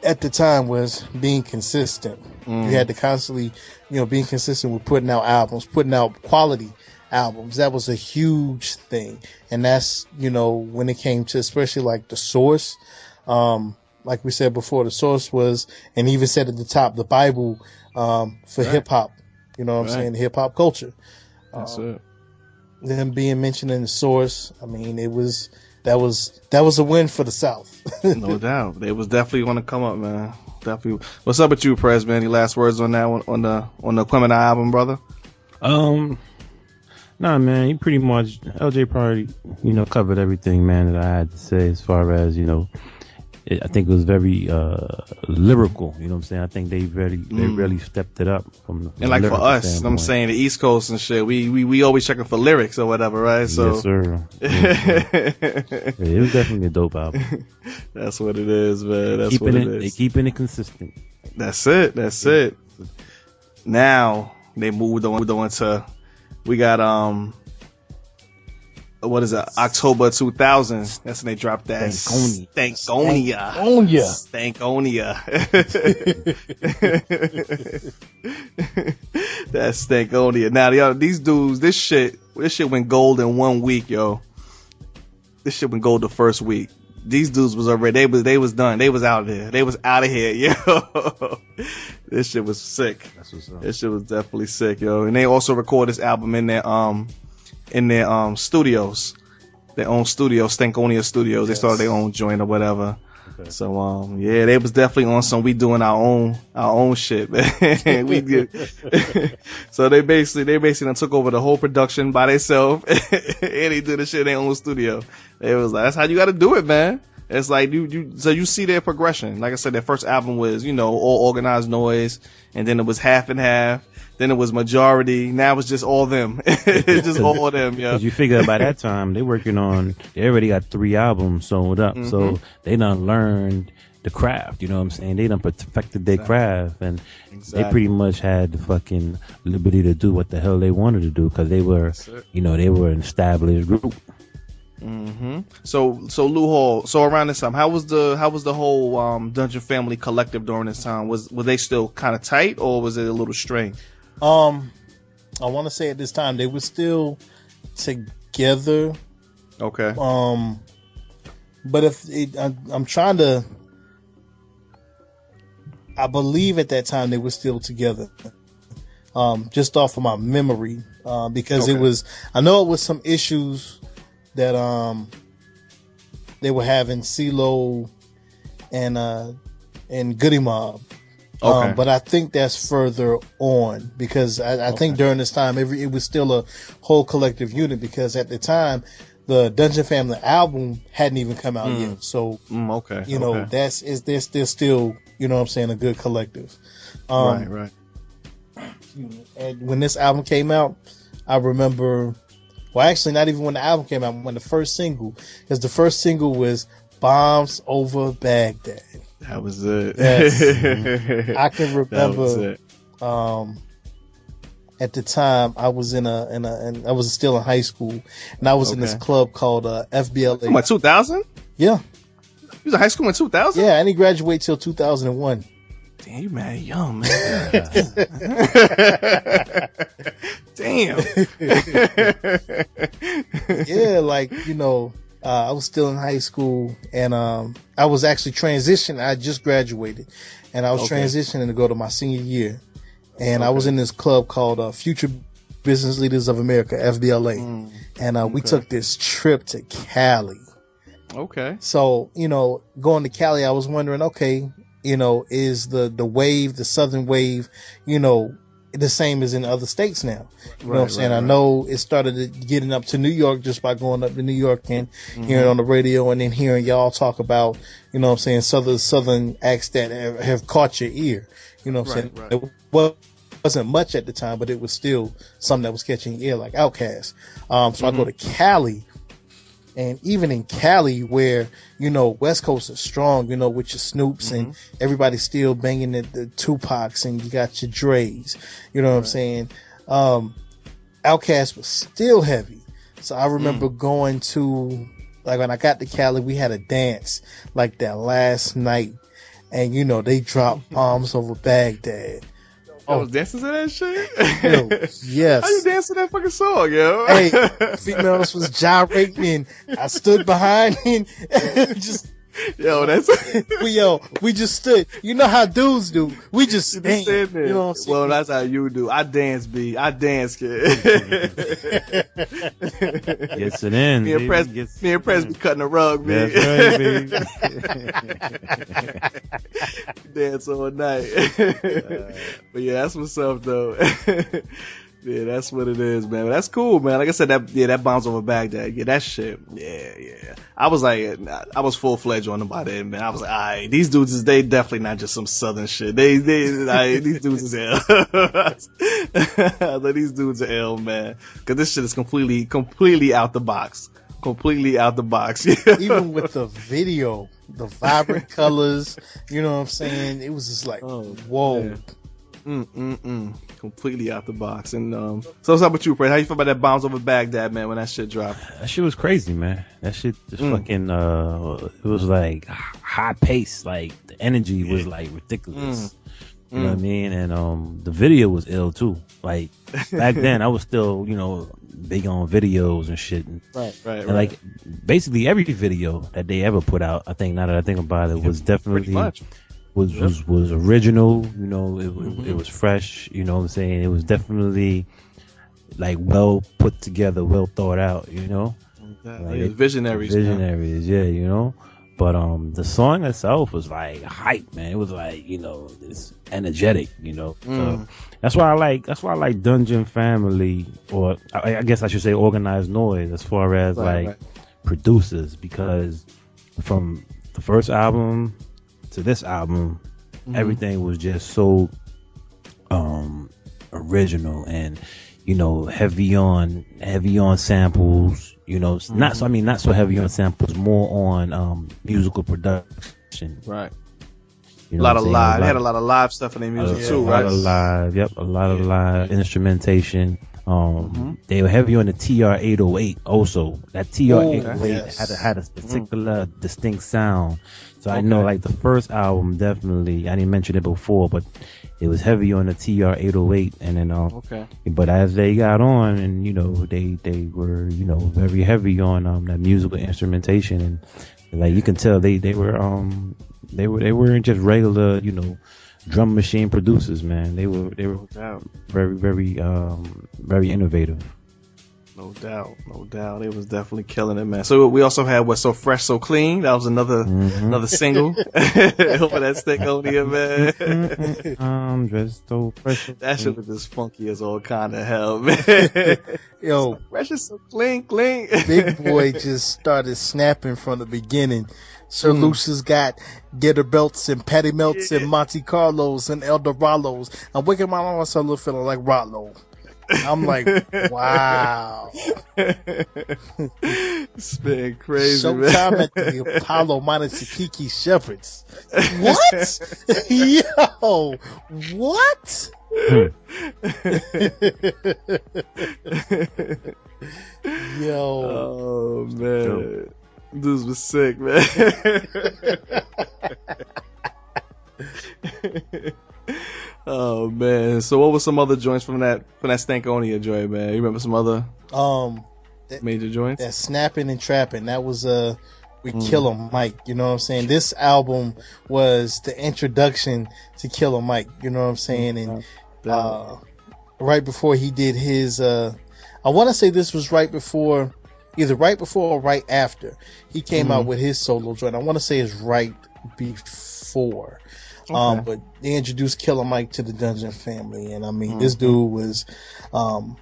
at the time, was being consistent. You had to constantly, being consistent with putting out albums, putting out quality albums. That was a huge thing. And that's, when it came to especially like The Source, like we said before, The Source was, and even said at the top, the Bible for hip hop. You know what I'm saying? Hip hop culture. That's it. Them being mentioned in The Source, I mean, that was a win for the South. No doubt. They was definitely going to come up, man. Definitely. What's up with you, Prez, man? Any last words on that one, on the Equipment album, brother? Nah, man, he pretty much, LJ probably, covered everything, man, that I had to say as far as, I think it was very lyrical. You know what I'm saying? I think they really stepped it up from and like for us, standpoint. I'm saying the East Coast and shit, we always checking for lyrics or whatever, right? So yes, sir. It was definitely a dope album. That's what it is, man. That's what it is. They keeping it consistent. That's it. Now they moved on to, we got what is it? October 2000. That's when they dropped that Stankonia. That's Stankonia. Now, these dudes, this shit went gold in 1 week, yo. This shit went gold the first week. These dudes was already, they was done. They was out of here. They was out of here, yo. This shit was sick. That's what's up. This shit was definitely sick, yo. And they also recorded this album in their studios, their own studios, Stankonia Studios. They started their own joint or whatever. Okay. So they was definitely on some, we doing our own shit, man. We did. So they basically done took over the whole production by themselves, and they did the shit in their own studio. It was like, that's how you got to do it, man. It's like so you see their progression. Like I said, their first album was, all organized noise, and then it was half and half. Then it was majority. Now it's just all them. It's just all of them, yeah. Because you figure by that time they already got 3 albums sold up, so they done learned, the craft. You know what I'm saying? They done perfected their craft, and they pretty much had the fucking liberty to do what the hell they wanted to do because they were, they were an established group. Mm-hmm. So Lou Hall. So around this time, how was the whole Dungeon Family collective during this time? Were they still kind of tight, or was it a little strained? I want to say at this time they were still together. Okay. But I'm trying to. I believe at that time they were still together. Just off of my memory, because it was. I know it was some issues that they were having CeeLo and Goody Mob. But I think that's further on because I think during this time it was still a whole collective unit because at the time the Dungeon Family album hadn't even come out yet. So they're still, you know what I'm saying, a good collective. Right. And when this album came out, I remember. Well, actually, not even when the album came out. When the first single, because the first single was "Bombs Over Baghdad." That was it. Yes. I can remember. At the time, I was I was still in high school, and I was in this club called FBLA. What, 2000? Yeah. You was in high school in 2000? Yeah, I didn't graduate till 2001. Damn, you mad young, man. Damn. Yeah, like, I was still in high school, and I was actually transitioning. I just graduated, and I was transitioning to go to my senior year. And I was in this club called Future Business Leaders of America, FBLA. And we took this trip to Cali. Okay. So, going to Cali, I was wondering, okay, is the wave, the Southern wave, the same as in other states now? You know what I'm saying? I know it started getting up to New York just by going up to New York and hearing on the radio and then hearing y'all talk about, you know what I'm saying, Southern acts that have caught your ear. You know what I'm saying? It wasn't much at the time, but it was still something that was catching your ear, like Outkast. So I go to Cali. And even in Cali, where, West Coast is strong, with your Snoops and everybody's still banging the Tupacs and you got your Dre's, you know what I'm saying? Outkast was still heavy. So I remember going to, like, when I got to Cali, we had a dance like that last night. And, they dropped Bombs Over Baghdad. I was dancing to that shit? Yes. How you dancing to that fucking song, yo? Hey, females was gyrating and I stood behind and just... Yo, we just stood. You know how dudes do. We just stand. You know what I'm saying? Well, that's how you do. I dance, B. I dance, kid. Gets it in. Me and Press be cutting the rug, B. That's right, B. Dance all night. But yeah, that's what's up, though. Yeah, that's what it is, man. But that's cool, man. Like I said, that Bombs Over Baghdad. Yeah, that shit. Yeah. I was full-fledged on them by then, man. I was like, alright, these dudes they definitely not just some Southern shit. These dudes is ill. Like, these dudes are ill, man. Cause this shit is completely out the box. Completely out the box. Even with the video, the vibrant colors, you know what I'm saying? It was just like, whoa. Man. Completely out the box. And so what's up with you, Fred? How you feel about that Bombs Over Baghdad, man, when that shit dropped? That shit was crazy, man. That shit just fucking it was like high pace, like the energy was like ridiculous. You know what I mean? And the video was ill too. Like back then I was still, big on videos and shit. Right. Like basically every video that they ever put out, I think now that I think about it, was definitely was original, it was fresh, you know what I'm saying? It was definitely like well put together, well thought out, Like, visionaries, yeah, But the song itself was like hype, man. It was like, it's energetic, So that's why I like Dungeon Family, or I guess I should say Organized Noise, as far as producers, because from the first album to this album, everything was just so original and heavy on samples, not so heavy on samples, more on musical production, right, You know, a lot of live. They had a lot of live stuff in their music too, right? A lot of live. Yep, a lot of live instrumentation. They were heavy on the TR-808 also. That TR-808 had a particular distinct sound. So I know like the first album definitely, I didn't mention it before, but it was heavy on the TR-808, and then but as they got on, and you know, they were, you know, very heavy on that musical instrumentation, and like you can tell they weren't just regular, you know, drum machine producers, man. They were very innovative. No doubt. They was definitely killing it, man. So we also had So Fresh, So Clean. That was another single over that Stankonia, man. I'm dressed so fresh. That shit was just funky as all kind of hell, man. Yo, so fresh is so clean. Big Boi just started snapping from the beginning. Sir Lucius got Getter Belts and Patty Melts and Monte Carlos and Eldorados. I'm waking my mama so feeling like Rollo. I'm like, wow. It's been crazy, Showtime man. at the Apollo minus the Kiki Shepherds. What? Yo, what? Yo. Oh, man. This was sick, man. Oh man! So what were some other joints from that Stankonia joint, man? You remember some other major joints? That Snapping and Trapping. That was with Killer Mike. You know what I'm saying? This album was the introduction to Killer Mike. You know what I'm saying? And right before he did his, I want to say this was either right before or right after he came out with his solo joint. I want to say it's right before. But they introduced Killer Mike to the Dungeon family, and I mean, this dude was, for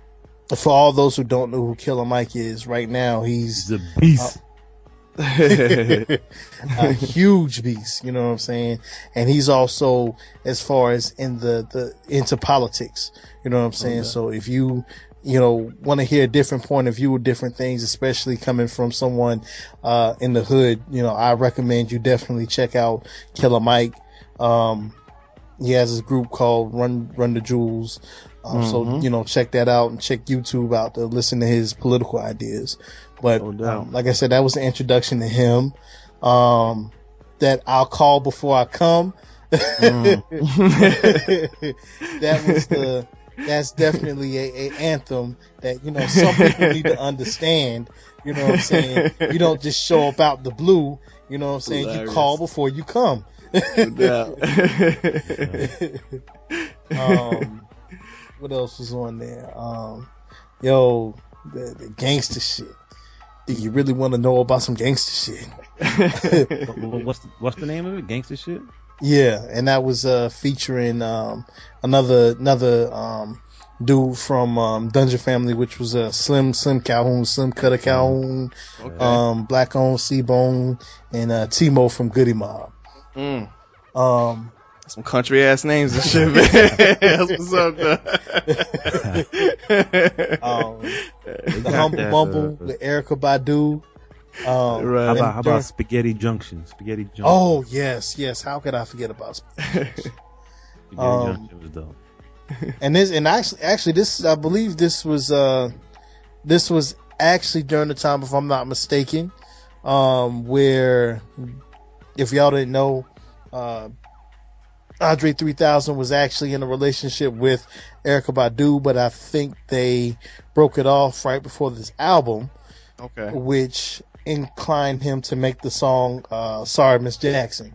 all those who don't know who Killer Mike is right now, he's a beast. A huge beast, you know what I'm saying? And he's also, as far as in the into politics, you know what I'm saying? So if you want to hear a different point of view of different things, especially coming from someone in the hood, I recommend you definitely check out Killer Mike. He has this group called Run the Jewels. So, check that out and check YouTube out to listen to his political ideas. But, like I said, that was the introduction to him. That I'll call before I come. That's definitely a anthem that, some people need to understand. You know what I'm saying? You don't just show up out the blue. You know what I'm saying? Hilarious. You call before you come. What else was on there? The gangster shit. Do you really want to know about some gangster shit? What's the name of it? Gangster shit? Yeah, and that was featuring another dude from Dungeon Family, which was Slim Calhoun, Slim Cutter Calhoun, Black On C-Bone, and Timo from Goody Mob. Some country ass names and shit, man. That's what's up, though. The Humble Bumble with Erykah Badu. How about Spaghetti Junction? Oh yes. How could I forget about Spaghetti Junction was dope. And actually this, I believe this was actually during the time, if I'm not mistaken, where, if y'all didn't know, Andre 3000 was actually in a relationship with Erykah Badu, but I think they broke it off right before this album, which inclined him to make the song "Sorry Miss Jackson."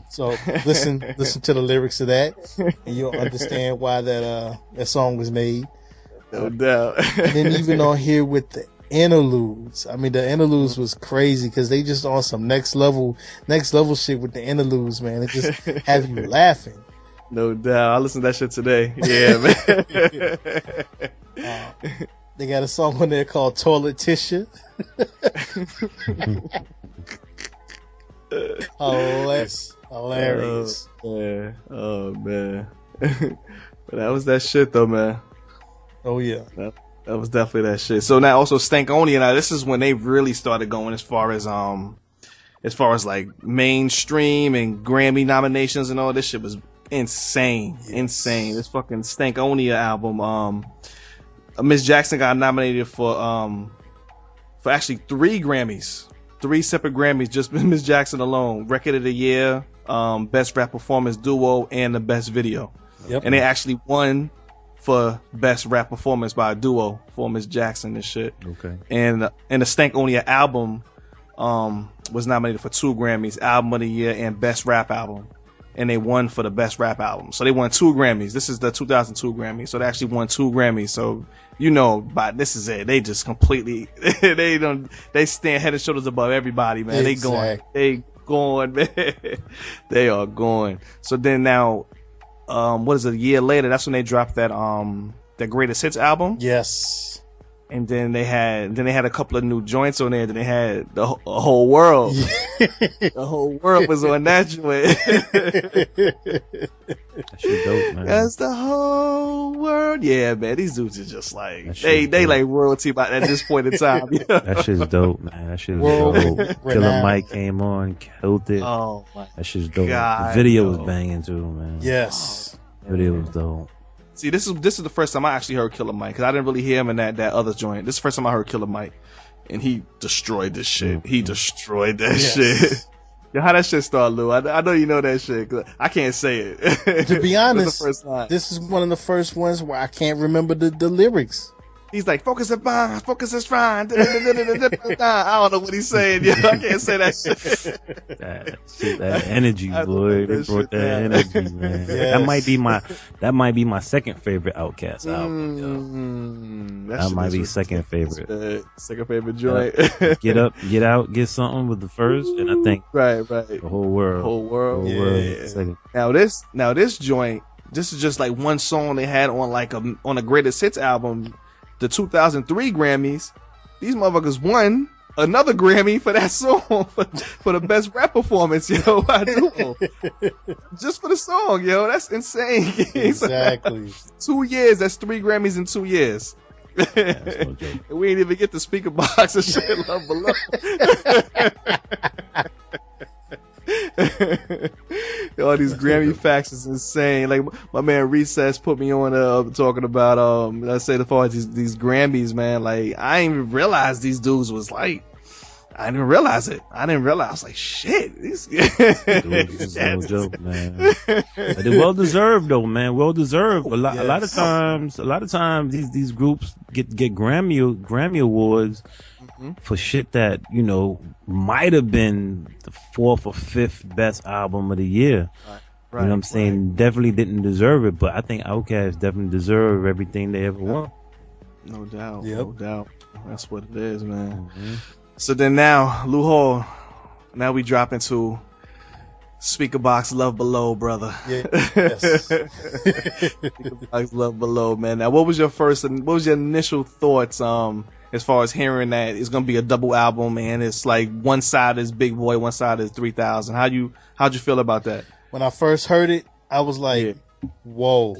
So listen to the lyrics of that, and you'll understand why that song was made. No doubt. And then even on here with the interludes, I mean, the interludes was crazy because they just on some next level shit with the interludes, man. It just have you laughing. No doubt. I listened to that shit today. Yeah, man. They got a song on there called Toilet Tissue. Hilarious. Oh man. But that was that shit though, man. Oh yeah. That was definitely that shit. So now also Stankonia, now this is when they really started going as far as as far as like mainstream and Grammy nominations and all this shit was insane. This fucking Stankonia album. Miss Jackson got nominated for actually 3 Grammys, 3 separate Grammys, just Miss Jackson alone. Record of the Year, Best Rap Performance Duo, and the Best Video. Yep. And they actually won for Best Rap Performance by a duo for Miss Jackson and shit. Okay. And the Stankonia album was nominated for 2 Grammys, Album of the Year and Best Rap Album. And they won for the Best Rap Album. So they won 2 Grammys. This is the 2002 Grammy. So they actually won 2 Grammys. So, you know, this is it. They just completely, they stand head and shoulders above everybody, man. Exactly. They going, man. They are going. So then now, what is it, a year later, that's when they dropped that Greatest Hits album. Yes. And then they had a couple of new joints on there. Then they had the whole world. The whole world was on that joint. That shit dope, man. That's the whole world. Yeah, man. These dudes are just like they like royalty at this point in time. That shit's dope, man. That shit's dope. Killer Mike came on, killed it. Oh my. That shit's dope. God, the video was banging too, man. Yes. The video was dope. See, this is the first time I actually heard Killer Mike, because I didn't really hear him in that other joint. This is the first time I heard Killer Mike, and he destroyed this shit. He destroyed that shit. Yo, how that shit start, Lou? I know you know that shit. 'Cause I can't say it. To be honest, this is one of the first ones where I can't remember the lyrics. He's like, focus is fine, focus is fine. I don't know what he's saying. Yeah, I can't say that shit. That energy, boy. They brought that energy, man. Yes. That might be my second favorite Outkast album. That might be second favorite. Second favorite joint. Get up, get out, get something with the first, and I think right. The whole world. Second. Now this joint, this is just like one song they had on a Greatest Hits album. The 2003 Grammys, these motherfuckers won another Grammy for that song for the Best Rap Performance, yo. I do. Just for the song, yo. That's insane. Exactly. 2 years. That's 3 Grammys in 2 years. Yeah, we ain't even get the speaker box and shit love below. All these Grammy facts is insane. Like my man Recess put me on talking about let's say the far as these Grammys, man. Like I didn't even realize these dudes was like, I didn't realize it. I was like, shit. These dudes no joke, man. But they're well deserved though, man. Well deserved. A lot of times these groups get Grammy awards for shit that, you know, might have been the 4th or 5th best album of the year. Right, you know what I'm saying? Definitely didn't deserve it, but I think Outkast definitely deserve everything they ever won. No doubt. Yep. No doubt. That's what it is, man. So then now, Lou Hall, now we drop into Speaker Box Love Below, brother. Yes. Speaker Box Love Below, man. Now, what was your initial thoughts, as far as hearing that it's gonna be a double album and it's like one side is Big Boi, one side is 3000? How'd you feel about that? When I first heard it, I was like, whoa.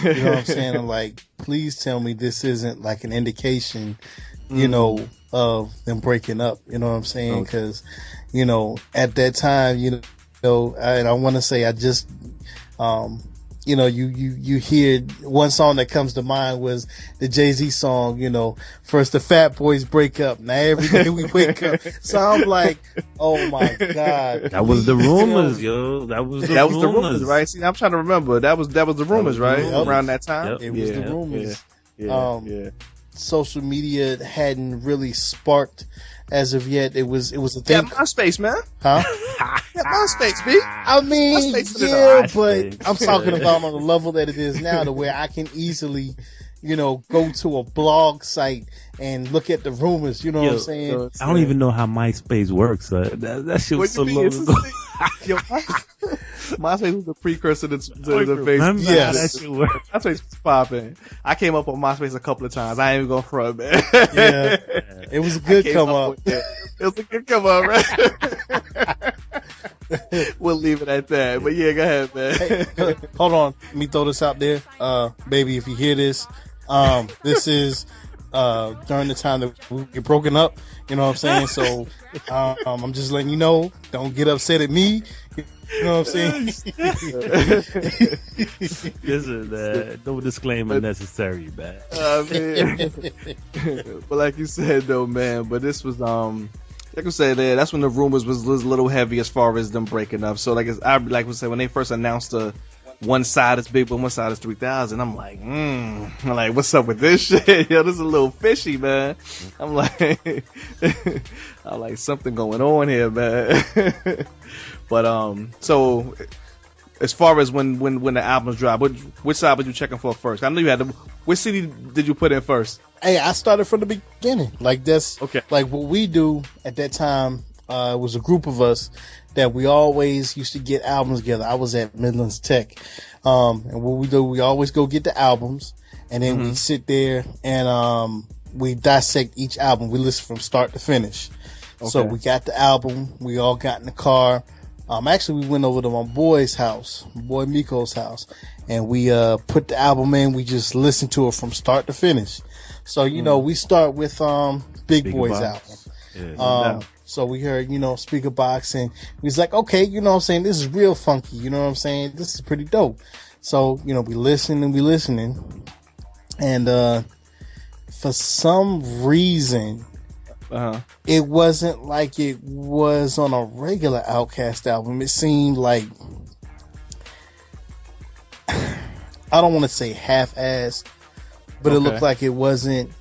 You know what I'm saying? I'm like, please tell me this isn't like an indication, you know, of them breaking up. You know what I'm saying? Because, you know, at that time, you know, I want to say I just, you know, you hear one song that comes to mind was the Jay-Z song, you know, first the Fat Boys break up, now every day we wake up. So I'm like, oh my God. That was the rumors, yo. That was the rumors, right? See, I'm trying to remember. That was the rumors, right? Around that time. It was the rumors. Social media hadn't really sparked as of yet. It was a thing. Yeah, MySpace, man. Huh? Yeah, MySpace, B. I mean, yeah, but I'm talking about on the level that it is now, to where I can easily, you know, go to a blog site and look at the rumors. You know what I'm saying? I don't even know how MySpace works. That shit was so long ago. Yo, MySpace was the precursor to Facebook. Yes. That shit worked. MySpace was popping. I came up on MySpace a couple of times. I ain't even going front, man. Yeah. It was a good come up. It was a good come up, right? We'll leave it at that. But yeah, go ahead, man. Hey, hold on. Let me throw this out there. Baby, if you hear this, this is during the time that we get broken up. You know what I'm saying? So I'm just letting you know. Don't get upset at me. You know what I'm saying? Listen, no disclaimer necessary, man. But like you said though, man. But this was like I said, that's when the rumors was a little heavy as far as them breaking up. So like we said, when they first announced one side is Big Boi, one side is 3000. I'm like, what's up with this shit? Yo, this is a little fishy, man. I'm like, something going on here, man. But so as far as when the albums drop, which side were you checking for first? I know you had which CD did you put in first? Hey, I started from the beginning. Like that's okay. Like what we do at that time was a group of us that we always used to get albums together. I was at Midlands Tech, and what we do, we always go get the albums, and then we sit there and we dissect each album. We listen from start to finish. Okay. So we got the album. We all got in the car. Actually, we went over to my boy's house, my boy Miko's house, and we put the album in. We just listened to it from start to finish. So, you know, we start with Big Boi's album. Yeah, so we heard, Speaker Box, and we was like, okay, you know what I'm saying? This is real funky. You know what I'm saying? This is pretty dope. So, we listening. And for some reason, it wasn't like it was on a regular Outkast album. It seemed like, I don't want to say half-assed, but it looked like it wasn't,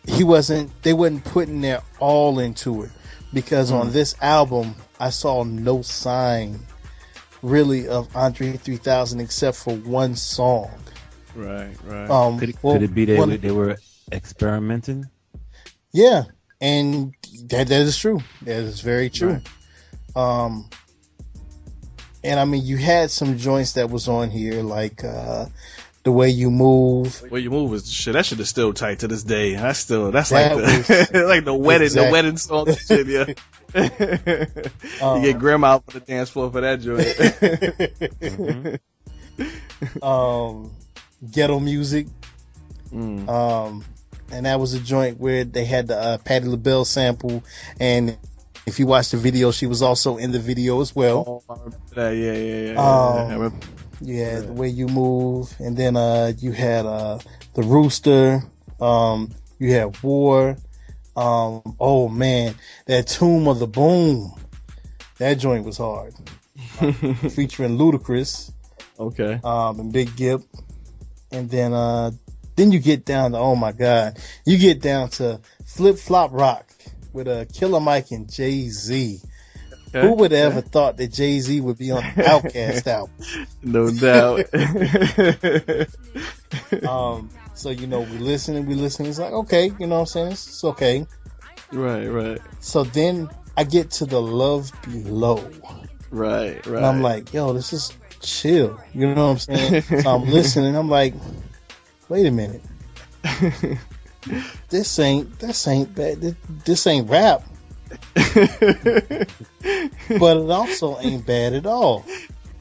they wasn't putting their all into it. Because on this album, I saw no sign really of Andre 3000 except for one song. Right. Could it be they were experimenting? Yeah, and that is true. That is very true. Right. And I mean, you had some joints that was on here, like The Way You Move. The Way You Move is shit. That shit is still tight to this day. That's like the wedding song and shit. Yeah. You get grandma out on the dance floor for that joint. Ghetto Music. And that was a joint where they had the Patti LaBelle sample, and if you watch the video, she was also in the video as well. Oh, I remember that. Yeah. The Way You Move, and then you had the Rooster. You had War. Oh man, that Tomb of the Boom. That joint was hard. Featuring Ludacris. Okay. And Big Gip, and then you get down to, oh my God, you get down to Flip Flop Rock with Killer Mike and Jay-Z. Okay. Who would have ever thought that Jay-Z would be on the Outkast album? No doubt. So, we listening. It's like, okay, you know what I'm saying? It's okay. Right. So then I get to the Love Below. Right. And I'm like, yo, this is chill. You know what I'm saying? So I'm listening. I'm like, wait a minute. This ain't bad. This ain't rap. But it also ain't bad at all.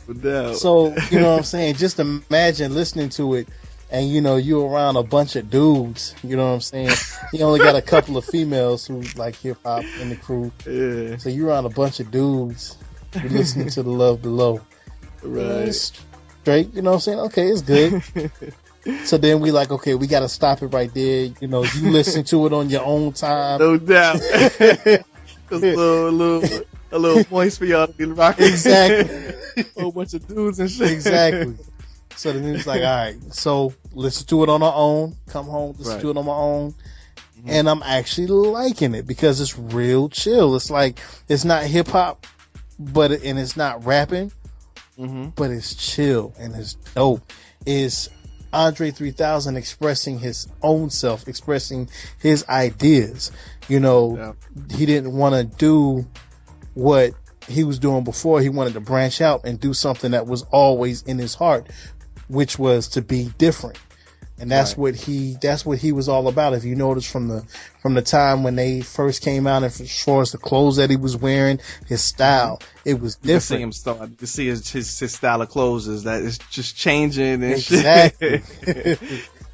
No. So, you know what I'm saying? Just imagine listening to it and, you're around a bunch of dudes. You know what I'm saying? You only got a couple of females who like hip hop in the crew. Yeah. So you're around a bunch of dudes. You're listening to the Love Below. Right. Straight, you know what I'm saying? Okay, it's good. So then we like, okay, we got to stop it right there. You listen to it on your own time. No doubt. Just a little points for y'all to be rocking. Exactly. A whole bunch of dudes and shit. Exactly. So then it's like, all right, so listen to it on our own. Come home, listen to it on my own. Mm-hmm. And I'm actually liking it because it's real chill. It's like, it's not hip hop, and it's not rapping, but it's chill and it's dope. It's Andre 3000 expressing his own self, expressing his ideas. He didn't want to do what he was doing before. He wanted to branch out and do something that was always in his heart, which was to be different. And that's what he was all about. If you notice from the time when they first came out, and as far as the clothes that he was wearing, his style, it was different. You can see his style of clothes is that it's just changing and exactly. shit.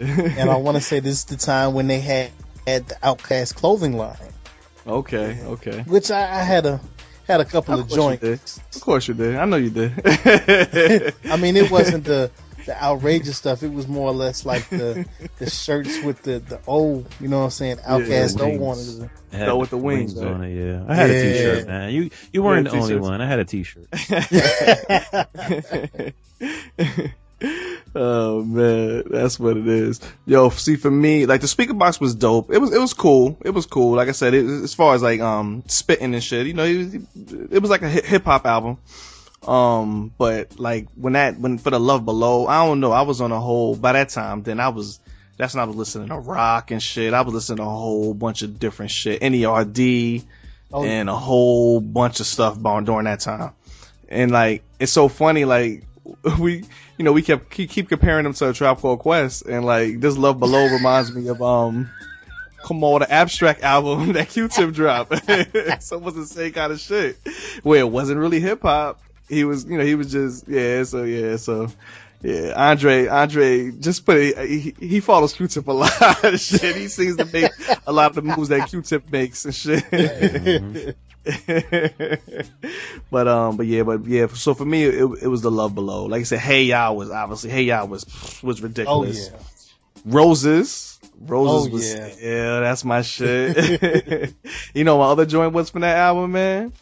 And I want to say this is the time when they had the Outkast clothing line. Okay. Which I had a couple of joints. Of course you did. I know you did. I mean, it wasn't the outrageous stuff. It was more or less like the shirts with the old, you know what I'm saying? Outkast don't want it. Go with the wings on it. Yeah, I had a T-shirt, man. You weren't the only one. I had a T-shirt. Oh man, that's what it is. Yo, see, for me, like the speaker box was dope. It was cool. It was cool. Like I said, as far as like spitting and shit, you know, it was like a hip hop album. But like when for the Love Below, I don't know. I was on a whole by that time. Then that's when I was listening to rock and shit. I was listening to a whole bunch of different shit, NERD, and a whole bunch of stuff during that time. And like it's so funny, like we keep comparing them to a Tribe Called Quest, and like this Love Below reminds me of come on, the Abstract album that Q-Tip dropped. So it was the same kind of shit where it wasn't really hip hop. He was just Andre just he follows Q-Tip a lot of shit. He seems to make a lot of the moves that Q-Tip makes and shit. Mm-hmm. but yeah. So for me, it was the Love Below. Like I said, Hey Ya was ridiculous. Oh yeah. Roses was that's my shit. You know my other joint was from that album, man.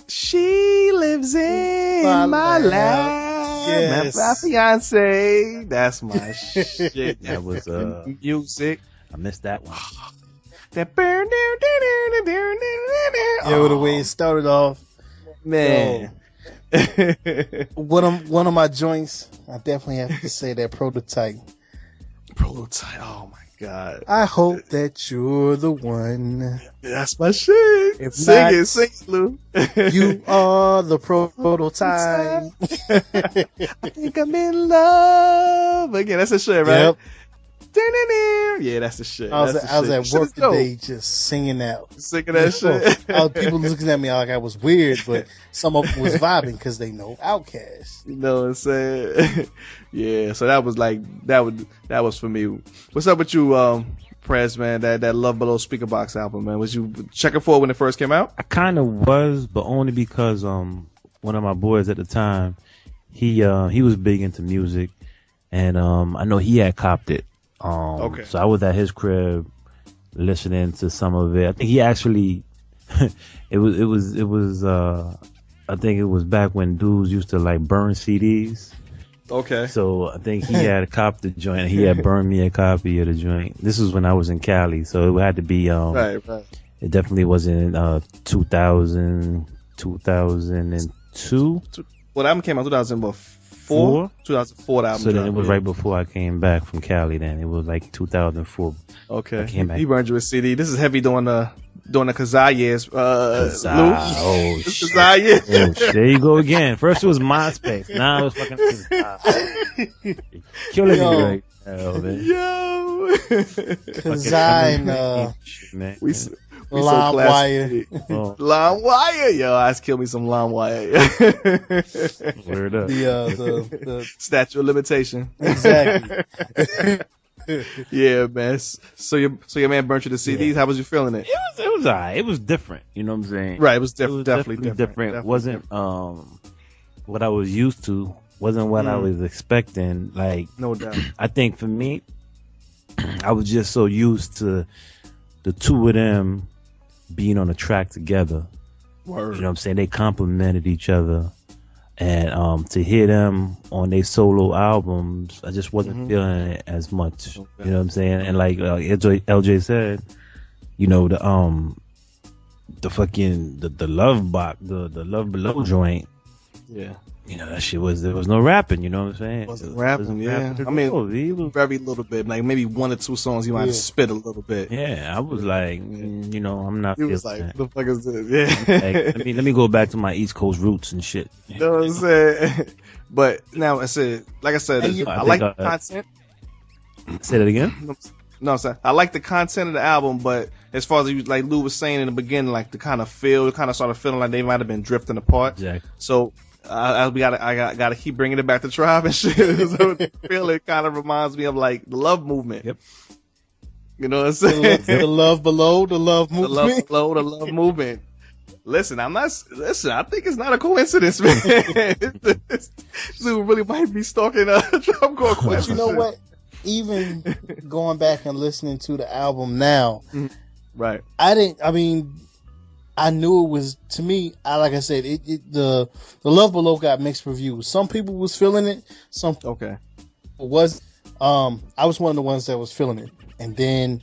She lives in my life. Yes. My fiance. That's my shit. That was music. I missed that one. That burn down. Yeah, the way it started off, man. One of my joints, I definitely have to say that Prototype. Oh my god! I hope that you're the one. That's my shit. If sing not, it, Lou. You are the prototype. I think I'm in love again. That's the shit, right? Yep. Yeah, that's the shit. I was at work today just singing that. Singing that shit. People looking at me like I was weird, but some of them was vibing because they know Outkast. You know what I'm saying? Yeah, so that was like that was for me. What's up with you, Prez, man? That Love Below Speaker Box album, man. Was you checking for it when it first came out? I kind of was, but only because one of my boys at the time, he was big into music, and I know he had copped it. Okay. So I was at his crib listening to some of it. I think he actually, it was I think it was back when dudes used to like burn CDs. Okay. So I think he had copped the joint. And he had burned me a copy of the joint. This was when I was in Cali, so it had to be right. It definitely wasn't 2000, 2002. Well, that album came out 2004. 2004 album. So then it was right before I came back from Cali. Then it was like 2004. Okay. He burned you a CD. This is heavy during the Kazaa years. Kazaa. Oh shit. Kazaa years. Oh, shit. There you go again. First it was MySpace. Now it's fucking Kazaa. Killing me right now, man. Yo. Kazaa and we LimeWire. LimeWire, yo, I kill me some LimeWire. Word up. The statute of limitation. Exactly. Yeah, man. So your man burnt you the CDs. Yeah. How was you feeling it? It was alright. It was different. You know what I'm saying? Right. It was definitely different. Definitely wasn't what I was used to. Wasn't what I was expecting. Like, no doubt. I think for me, I was just so used to the two of them being on a track together. Word. You know what I'm saying? They complemented each other. And to hear them on their solo albums, I just wasn't feeling it as much. Okay. You know what I'm saying? And like LJ said, you know, the Love Box, the Love Below joint. Yeah. You know, that shit there was no rapping, you know what I'm saying? Wasn't rapping, yeah. I mean, he was very little bit, like maybe one or two songs he might have spit a little bit. Yeah, I was like, you know, I'm not feeling was like, that. What the fuck is this? Yeah. Like, let me go back to my East Coast roots and shit. You know what I'm saying? But now I said, I like the content. Say that again? No, I'm saying I like the content of the album, but as far as Lou was saying in the beginning, like the kind of started feeling like they might have been drifting apart. Exactly. So I gotta keep bringing it back to Tribe and shit. So the feeling kind of reminds me of like the Love Movement. Yep. You know what I'm saying? The love below, the love movement. The love below, the love movement. Listen, I think it's not a coincidence, man. This dude really might be stalking Tribe Called Quest. But you know what? Even going back and listening to the album now, right? I knew it was, to me, like I said, the Love Below got mixed reviews. Some people was feeling it. Some was. I was one of the ones that was feeling it. And then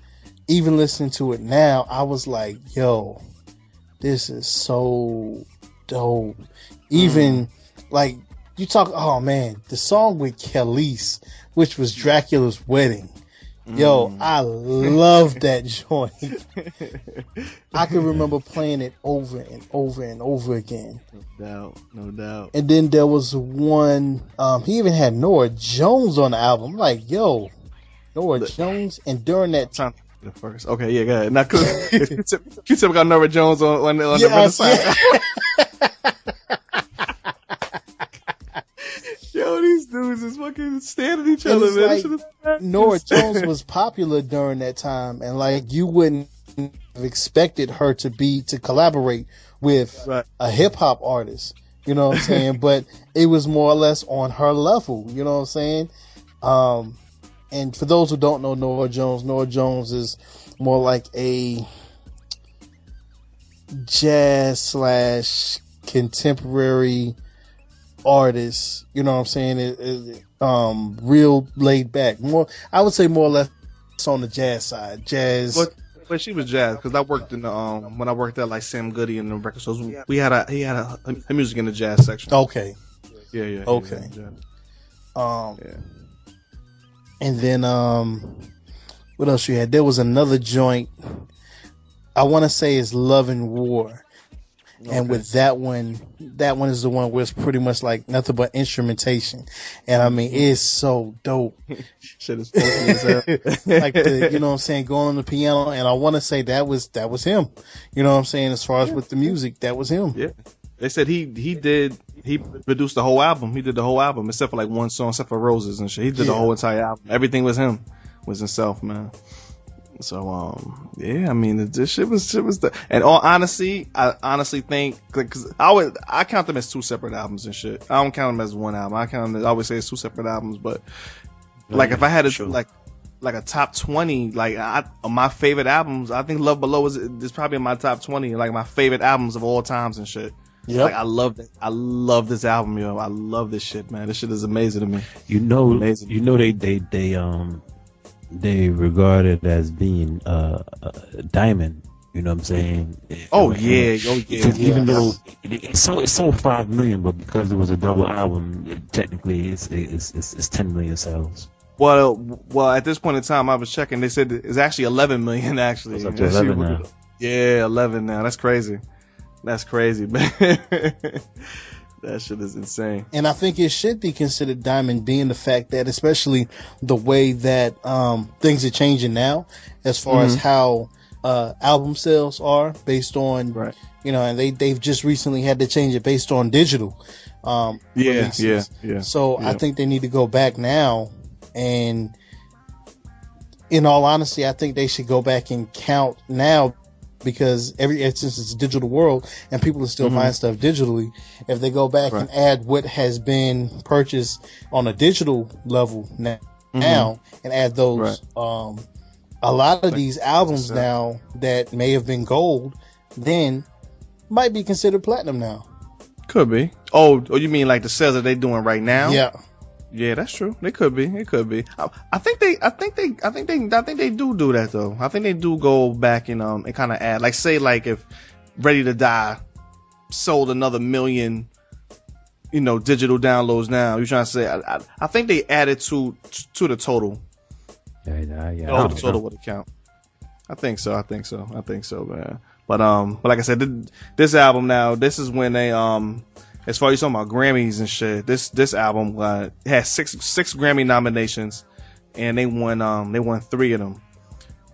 even listening to it now, I was like, yo, this is so dope. Even like you talk, oh man, the song with Khalees, which was Dracula's Wedding. Yo, I love that joint. I can remember playing it over and over and over again. No doubt. And then there was one, he even had Norah Jones on the album. I'm like, yo, Norah Jones. And during that time, the first, okay, yeah, go ahead. Now, Q-Tip got Norah Jones on the other side. Yo, these dudes is fucking standing each other, man. Like, Norah Jones was popular during that time, and like you wouldn't have expected her to collaborate with a hip hop artist. You know what I'm saying? But it was more or less on her level. You know what I'm saying? And for those who don't know Norah Jones is more like a jazz / contemporary artist. You know what I'm saying? Real laid back. More, I would say more or less on the jazz side. Jazz. But she was jazz because I worked in the when I worked at like Sam Goody in the record stores. He had a music in the jazz section. Okay. Yeah. Okay. Yeah. And then what else you had? There was another joint. I want to say is Love and War. Okay. And with that one is the one where it's pretty much like nothing but instrumentation. And I mean, it's so dope. Shit is funky as hell. Like you know what I'm saying, going on the piano. And I want to say that was him. You know what I'm saying? As far as with the music, that was him. Yeah. They said he produced the whole album. He did the whole album except for like one song, except for Roses and shit. He did the whole entire album. Everything was him, was himself, man. So yeah, I mean, this shit was and all honesty, I honestly think, because I count them as two separate albums and shit. I don't count them as one album. I always say it's two separate albums, but like if I had to do like a top 20, like my favorite albums, I think Love Below is probably in my top 20, like my favorite albums of all times and shit. Yep. Like I love this album, yo. I love this shit, man. This shit is amazing to me. They regard it as being a diamond. You know what I'm saying? Even though it sold 5 million, but because it was a double album, technically it's 10 million sales. Well, at this point in time, I was checking. They said it's actually 11 million. Actually, it's up to 11 now. Yeah, 11 now. That's crazy. That's crazy, man. That shit is insane. And I think it should be considered diamond, being the fact that, especially the way that things are changing now, as far as how album sales are based on, you know, and they've just recently had to change it based on digital. Releases. Yeah. So I think they need to go back now, and in all honesty, I think they should go back and count now. Because since it's a digital world and people are still buying stuff digitally, if they go back and add what has been purchased on a digital level now and add those, a lot of these albums now that may have been gold then might be considered platinum now. Could be. Oh, you mean like the sales that they're doing right now? Yeah. Yeah, that's true. It could be. I think they do that though. I think they do go back and kind of add, like, say, like if Ready to Die sold another 1 million, you know, digital downloads now. You're trying to say? I think they added to the total. Yeah. The total would count. I think so, man. But like I said, this album now, this is when they as far as you're talking about Grammys and shit, this album had six Grammy nominations, and they won 3 of them,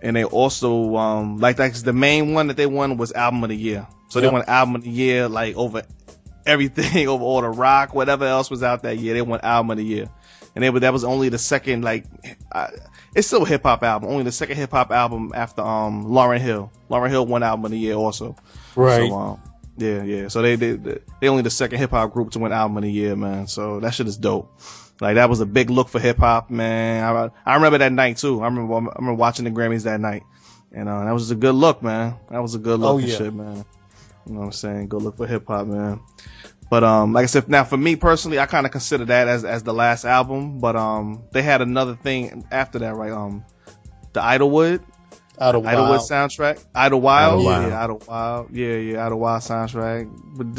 and they also like the main one that they won was Album of the Year. So they won Album of the Year like over everything over all the rock, whatever else was out that year. They won album of the year, and that was only the second it's still a hip hop album, only the second hip hop album after Lauryn Hill. Lauryn Hill won album of the year also. Right. So, yeah. So they only the second hip hop group to win album of the year, man. So that shit is dope. Like that was a big look for hip hop, man. I remember that night too. I remember watching the Grammys that night, and that was a good look, man. That was a good look and shit, man. You know what I'm saying? Good look for hip hop, man. But like I said, now for me personally, I kind of consider that as the last album. But they had another thing after that, right? The Idlewood soundtrack, Idlewild, yeah, Idlewild, yeah, Idlewild soundtrack. But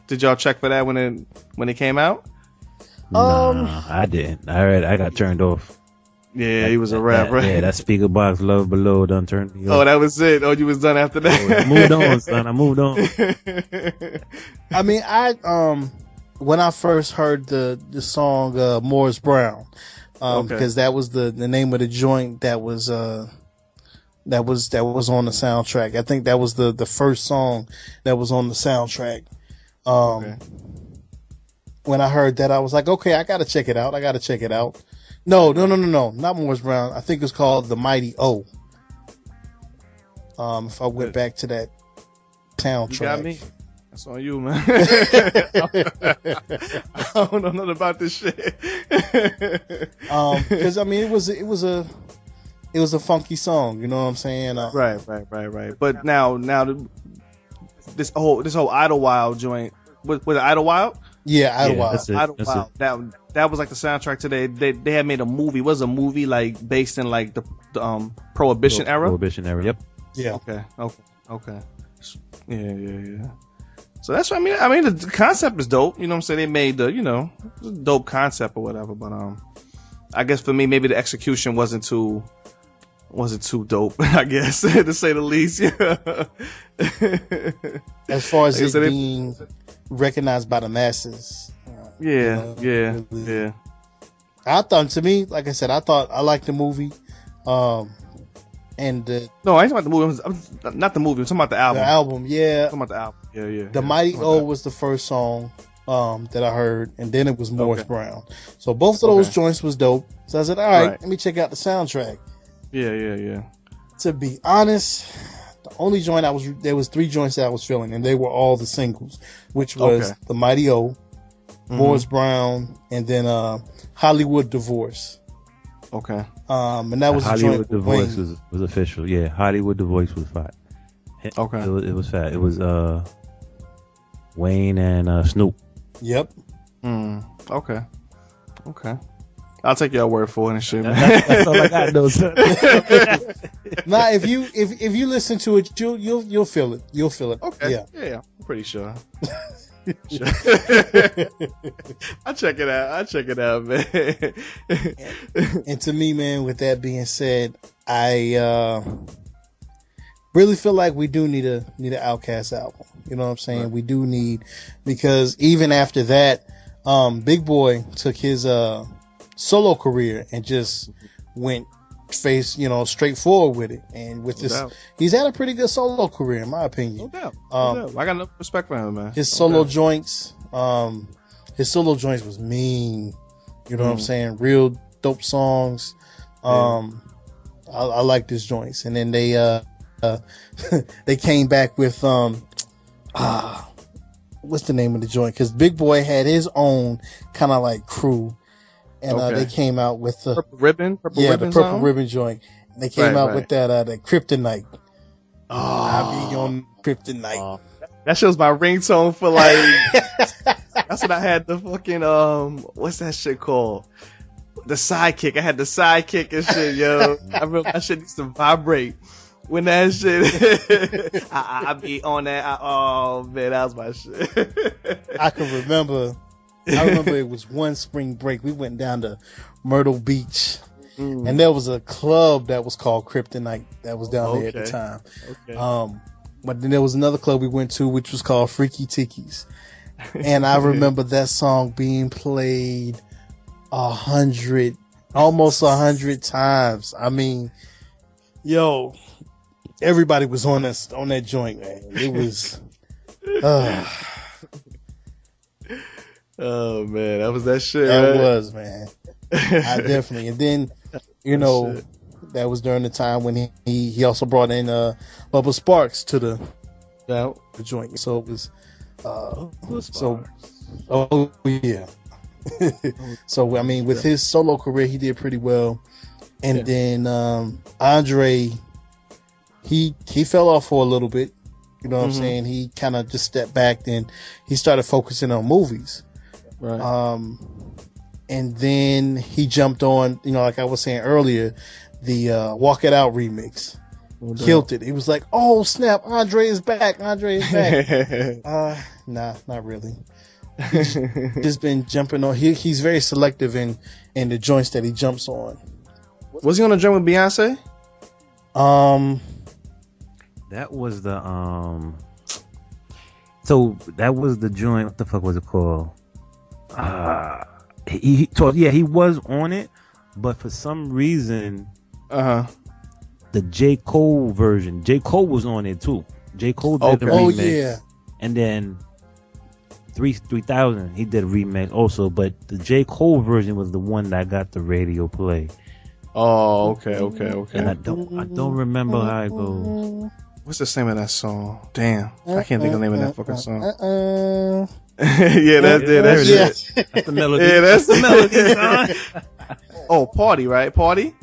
did y'all check for that when it came out? Nah, I didn't. I got turned off. Yeah, he was a rap, right? Yeah, that speaker box, Love Below, done turned me off. Oh, that was it. Oh, you was done after that. I moved on, son. I moved on. I mean, when I first heard the song Morris Brown, because that was the name of the joint that was on the soundtrack. I think that was the first song that was on the soundtrack. When I heard that, I was like, okay, I gotta check it out. No, not Morris Brown. I think it's called The Mighty O. If I went back to that soundtrack. You got me? That's on you, man. I don't know nothing about this shit. Because I mean, it was a funky song. You know what I'm saying? Right. But now this whole Idlewild joint was it Idlewild? Yeah, Idlewild. Idlewild. That was like the soundtrack today. They had made a movie. Was a movie like based in like the Prohibition era? Prohibition era. Yep. Yeah. Okay. Yeah. So that's what I mean. The concept is dope. You know what I'm saying? They made the dope concept or whatever. But I guess for me, maybe the execution wasn't too dope. I guess to say the least. Yeah. As far as it being recognized by the masses. Yeah. I thought, to me, like I said, I liked the movie. No, I ain't talking about the movie. Not the movie. I'm talking about the album. The album, yeah. I'm talking about the album. Yeah. The Mighty O was the first song that I heard, and then it was Morris Brown. So both of those joints was dope. So I said, all right, let me check out the soundtrack. Yeah. To be honest, the only joint there was 3 joints that I was feeling, and they were all the singles, which was The Mighty O, Morris Brown, and then Hollywood Divorce. Okay. And that was Hollywood Divorce was official. Yeah, Hollywood Divorce was fat. Okay. It was fat. It was Wayne and Snoop. Yep. Okay. I'll take your word for it and shit, man. That's all I got, though. Nah, if you listen to it, you'll feel it. You'll feel it. Okay. Yeah. I'm pretty sure. I'll check it out, man. And to me, man, with that being said, I really feel like we do need an Outkast album. You know what I'm saying? Right. We do need, because even after that, Big Boi took his solo career and just went straight forward with it. And with this, he's had a pretty good solo career, in my opinion. No doubt. I got enough respect for him, man. His solo joints was mean. You know what I'm saying? Real dope songs. I like his joints. And then they they came back with what's the name of the joint? Because Big Boi had his own kind of like crew. And they came out with the Purple Ribbon Ribbon joint. And they came out with that Kryptonite. I be on Kryptonite. That show's my ringtone for like. That's what I had the fucking what's that shit called? The Sidekick. I had the Sidekick and shit, yo. I remember that shit used to vibrate when that shit. I be on that. Oh man, that was my shit. I can remember. I remember it was one spring break. We went down to Myrtle Beach, and there was a club that was called Kryptonite that was down there at the time. Okay. But then there was another club we went to, which was called Freaky Tiki's, and I remember that song being played almost 100 times. I mean, everybody was on that joint, man. It was. Oh man, that was that shit. That right? was, man. I definitely. And then, that was during the time when he also brought in Bubba Sparks to the joint. So it was oh yeah. So I mean, with his solo career, he did pretty well. And then Andre, he fell off for a little bit. You know what I'm saying? He kind of just stepped back. Then he started focusing on movies. Right. And then he jumped on, like I was saying earlier, the Walk It Out remix. Killed it. He was like, oh snap, Andre is back. Andre is back. Nah, not really. He's just been jumping on. He's very selective in the joints that he jumps on. Was he on a joint with Beyonce? That was the So that was the joint. What the fuck was it called? He was on it, but for some reason, the J. Cole version. J. Cole was on it too. J. Cole did the remix. Oh yeah. And then 3000, he did a remix also, but the J. Cole version was the one that got the radio play. Oh, okay. And I don't remember how it goes. What's the name of that song? Damn, I can't think of the name of that fucking song. Yeah, that's it. That's the melody. Yeah, that's the melody. Oh, Party, right? Party?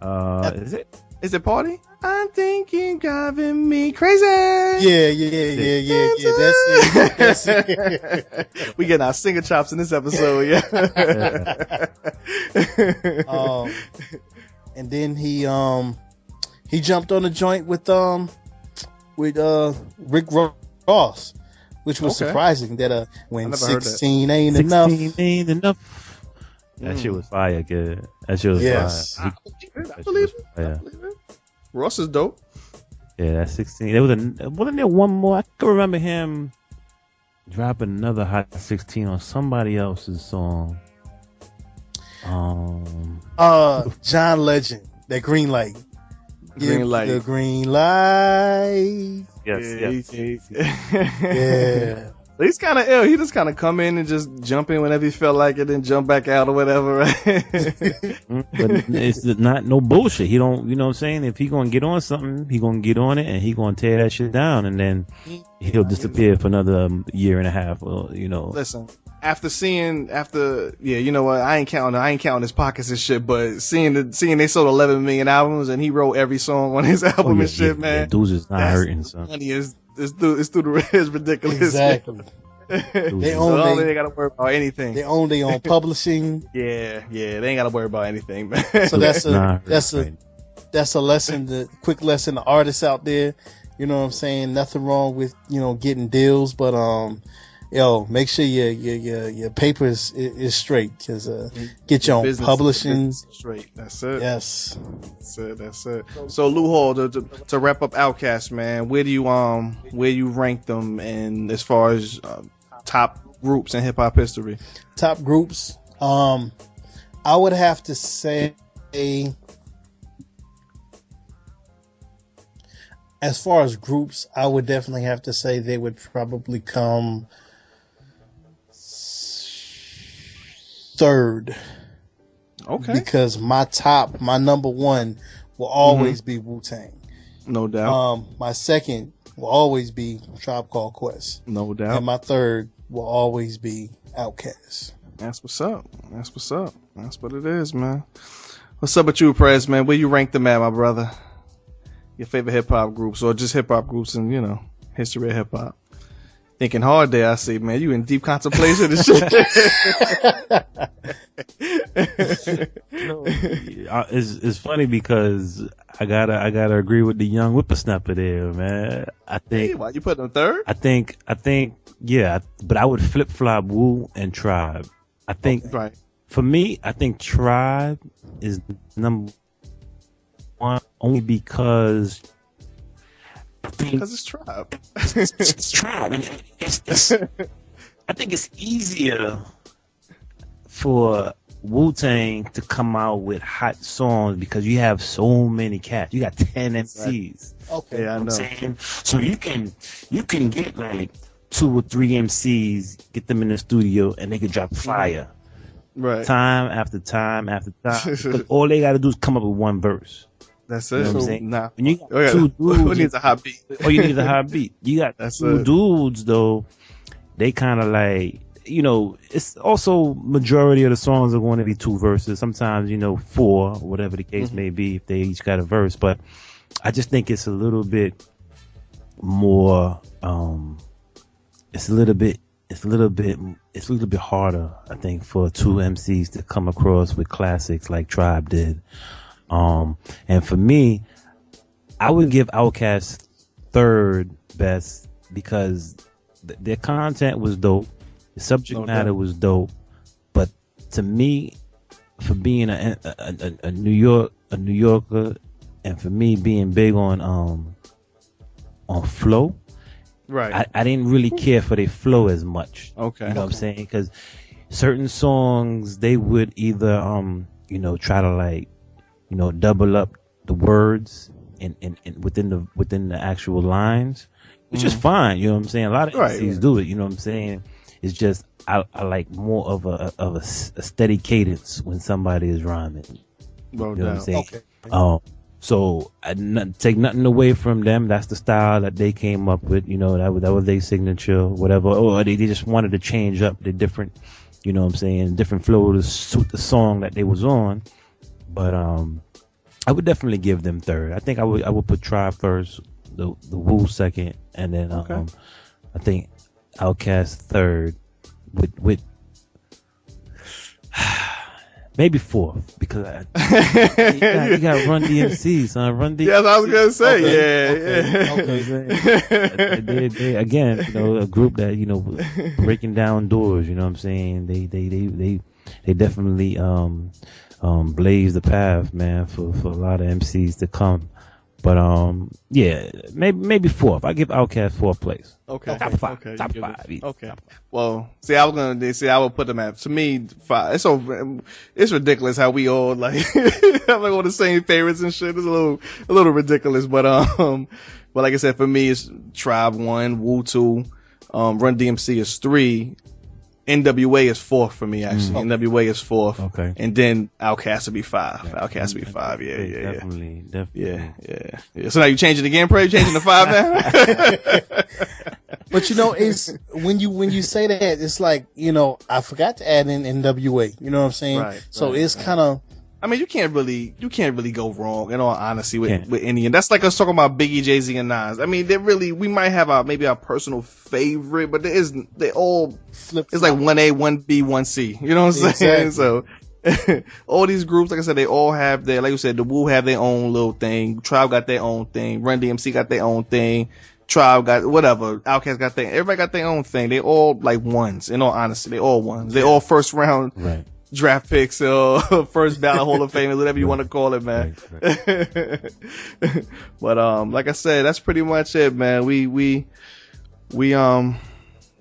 Is it? Is it Party? I'm thinking driving me crazy. Yeah. That's it. We getting our singer chops in this episode, yeah. And then he jumped on a joint with Rick Ross, which was surprising. That when 16 ain't enough. 16 ain't enough. That shit was fire, kid. That shit was fire. I believe it. Ross is dope. Yeah, that's 16. Wasn't there one more? I can remember him dropping another hot 16 on somebody else's song. John Legend, that green light. The green light. Yes. Yeah. He's kind of ill. He just kind of come in and just jump in whenever he felt like it, and jump back out or whatever, right? But it's not no bullshit. He don't, you know what I'm saying? If he gonna get on something, he gonna get on it, and he gonna tear that shit down, and then he'll disappear for another year and a half. Or, Listen, you know what? I ain't counting his pockets and shit, but seeing they sold 11 million albums and he wrote every song on his album and shit, man. Yeah, dudes is not hurting, son. Money is through the is ridiculous. Exactly. They ain't gotta worry about anything. They own their own publishing. Yeah, they ain't gotta worry about anything, man. So that's a lesson, the quick lesson to artists out there. You know what I'm saying? Nothing wrong with getting deals, but make sure your papers is straight, because get your own publishing straight. That's it. Yes. That's it. So Lou Hall, to wrap up Outkast, man, where do you rank them in as far as top groups in hip hop history? Top groups, I would have to say, as far as groups, I would definitely have to say they would probably come third. Okay. Because my number one will always be Wu-Tang. No doubt. My second will always be Tribe Called Quest. No doubt. And my third will always be Outkast. That's what's up. That's what it is, man. What's up with you, Prez, man? Where you rank them at, my brother? Your favorite hip hop groups, or just hip hop groups in, history of hip hop? Thinking hard there, I see, man. You in deep contemplation and shit. It's funny because I gotta agree with the young whippersnapper there, man. I think. Hey, why you put them third? I think, yeah. But I would flip flop Wu and Tribe. I think, right. For me, I think Tribe is number one only because. Because it's Tribe. It's Tribe. I think it's easier for Wu-Tang to come out with hot songs because you have so many cats. You got 10 MCs. Okay, yeah, I know. So you can get like 2 or 3 MCs, get them in the studio, and they could drop fire. Right. Time after time after time. Because all they got to do is come up with one verse. That's it. You know what I'm saying? Nah. When you got two dudes, Who needs a hot beat? All you need is a hot beat. You got two dudes, though. They kind of like, you know, it's also majority of the songs are going to be 2 verses. Sometimes, you know, 4, whatever the case may be, if they each got a verse. But I just think it's a little bit more, it's a little bit harder, I think, for 2 MCs to come across with classics like Tribe did. And for me, I would give Outkast third best because their content was dope, the subject matter was dope, but to me, for being a New Yorker, and for me being big on flow, right? I didn't really care for their flow as much. Okay, you know what I'm saying? Because certain songs they would either you know, try to like, you know, double up the words in within the actual lines, which is fine. You know what I'm saying? A lot of MCs do it. You know what I'm saying? It's just I like more of a steady cadence when somebody is rhyming. You know what I'm saying? Okay. So I take nothing away from them. That's the style that they came up with. You know, that was their signature, whatever. Or they just wanted to change up the different, you know what I'm saying, different flow to suit the song that they was on. But I would definitely give them third. I think I would put Tribe first, the Wu second, and then I think Outkast third with maybe fourth, because you got Run DMC, son. Run DMC. Yes, I was gonna say, They again, you know, a group that, you know, breaking down doors. You know what I'm saying? They definitely blaze the path, man, for a lot of MCs to come. But yeah, maybe fourth. I give Outkast fourth place. Okay. Top five. Okay. Top five. Okay. Well, see, I would put them at, to me, 5. It's ridiculous how we all like have like all the same favorites and shit. It's a little ridiculous, but like I said, for me it's Tribe 1, Wu 2, Run DMC is 3. NWA is 4th for me, actually. NWA is 4th. Okay. And then Outkast would be 5. Outkast would be 5. Yeah. Definitely. Yeah. So now you changing again, Pray? You changing to 5 now? But you know, it's when you say that, it's like, you know, I forgot to add in NWA. You know what I'm saying? Right. So it's kind of. I mean, you can't really go wrong, in all honesty, with any. And that's like us talking about Biggie, Jay-Z, and Nas. I mean, we might have maybe our personal favorite, but they all flip. It's like 1A, 1B, 1C. You know what I'm saying? So all these groups, like I said, they all have like you said, the Wu have their own little thing. Tribe got their own thing. Run DMC got their own thing. Tribe got whatever. Outkast got everybody got their own thing. They all like ones. In all honesty, they all ones. They all first round. Right. Draft picks or first ballot Hall of Fame, whatever you want to call it, man. Right. But like I said, that's pretty much it, man. We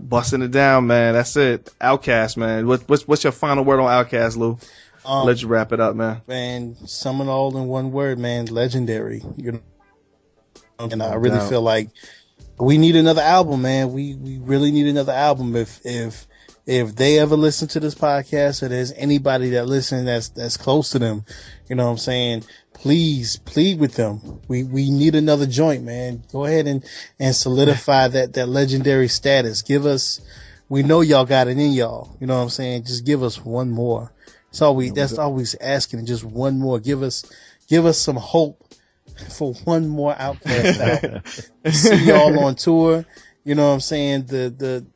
busting it down, man. That's it. Outkast, man. What's your final word on Outkast, Lou? Let you wrap it up, man. Man, sum it all in one word, man. Legendary. You know, and I really feel like we need another album, man. We really need another album. If they ever listen to this podcast, or there's anybody that listens that's close to them, you know what I'm saying, please plead with them. We need another joint, man. Go ahead and solidify that legendary status. We know y'all got it in y'all. You know what I'm saying? Just give us one more. That's always asking, just one more. Give us some hope for one more Outkast album. See y'all on tour. You know what I'm saying? The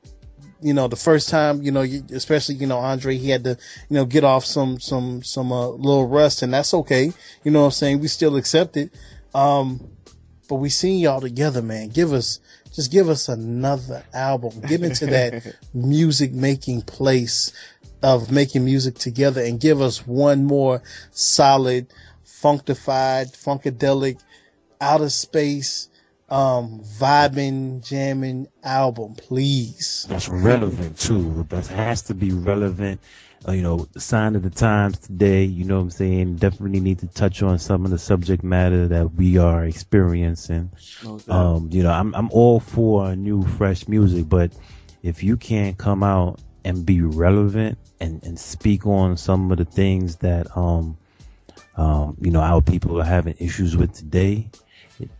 first time, especially, Andre, he had to, get off some little rust, and that's okay. You know what I'm saying? We still accept it. But we seen y'all together, man. Give us another album. Get into that music making place of making music together, and give us one more solid, funkadelic, outer space, vibing, jamming album, please. That's relevant too. That has to be relevant. the sign of the times today. You know what I'm saying? Definitely need to touch on some of the subject matter that we are experiencing. Okay. I'm all for new, fresh music, but if you can't come out and be relevant and speak on some of the things that our people are having issues with today,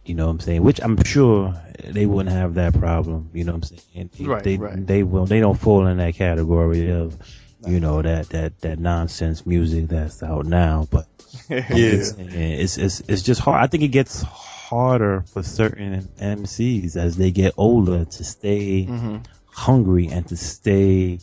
you know what I'm saying, which I'm sure they wouldn't have that problem, you know what I'm saying? They don't fall in that category of that nonsense music that's out now, but it's just hard. I think it gets harder for certain MCs as they get older to stay hungry and to stay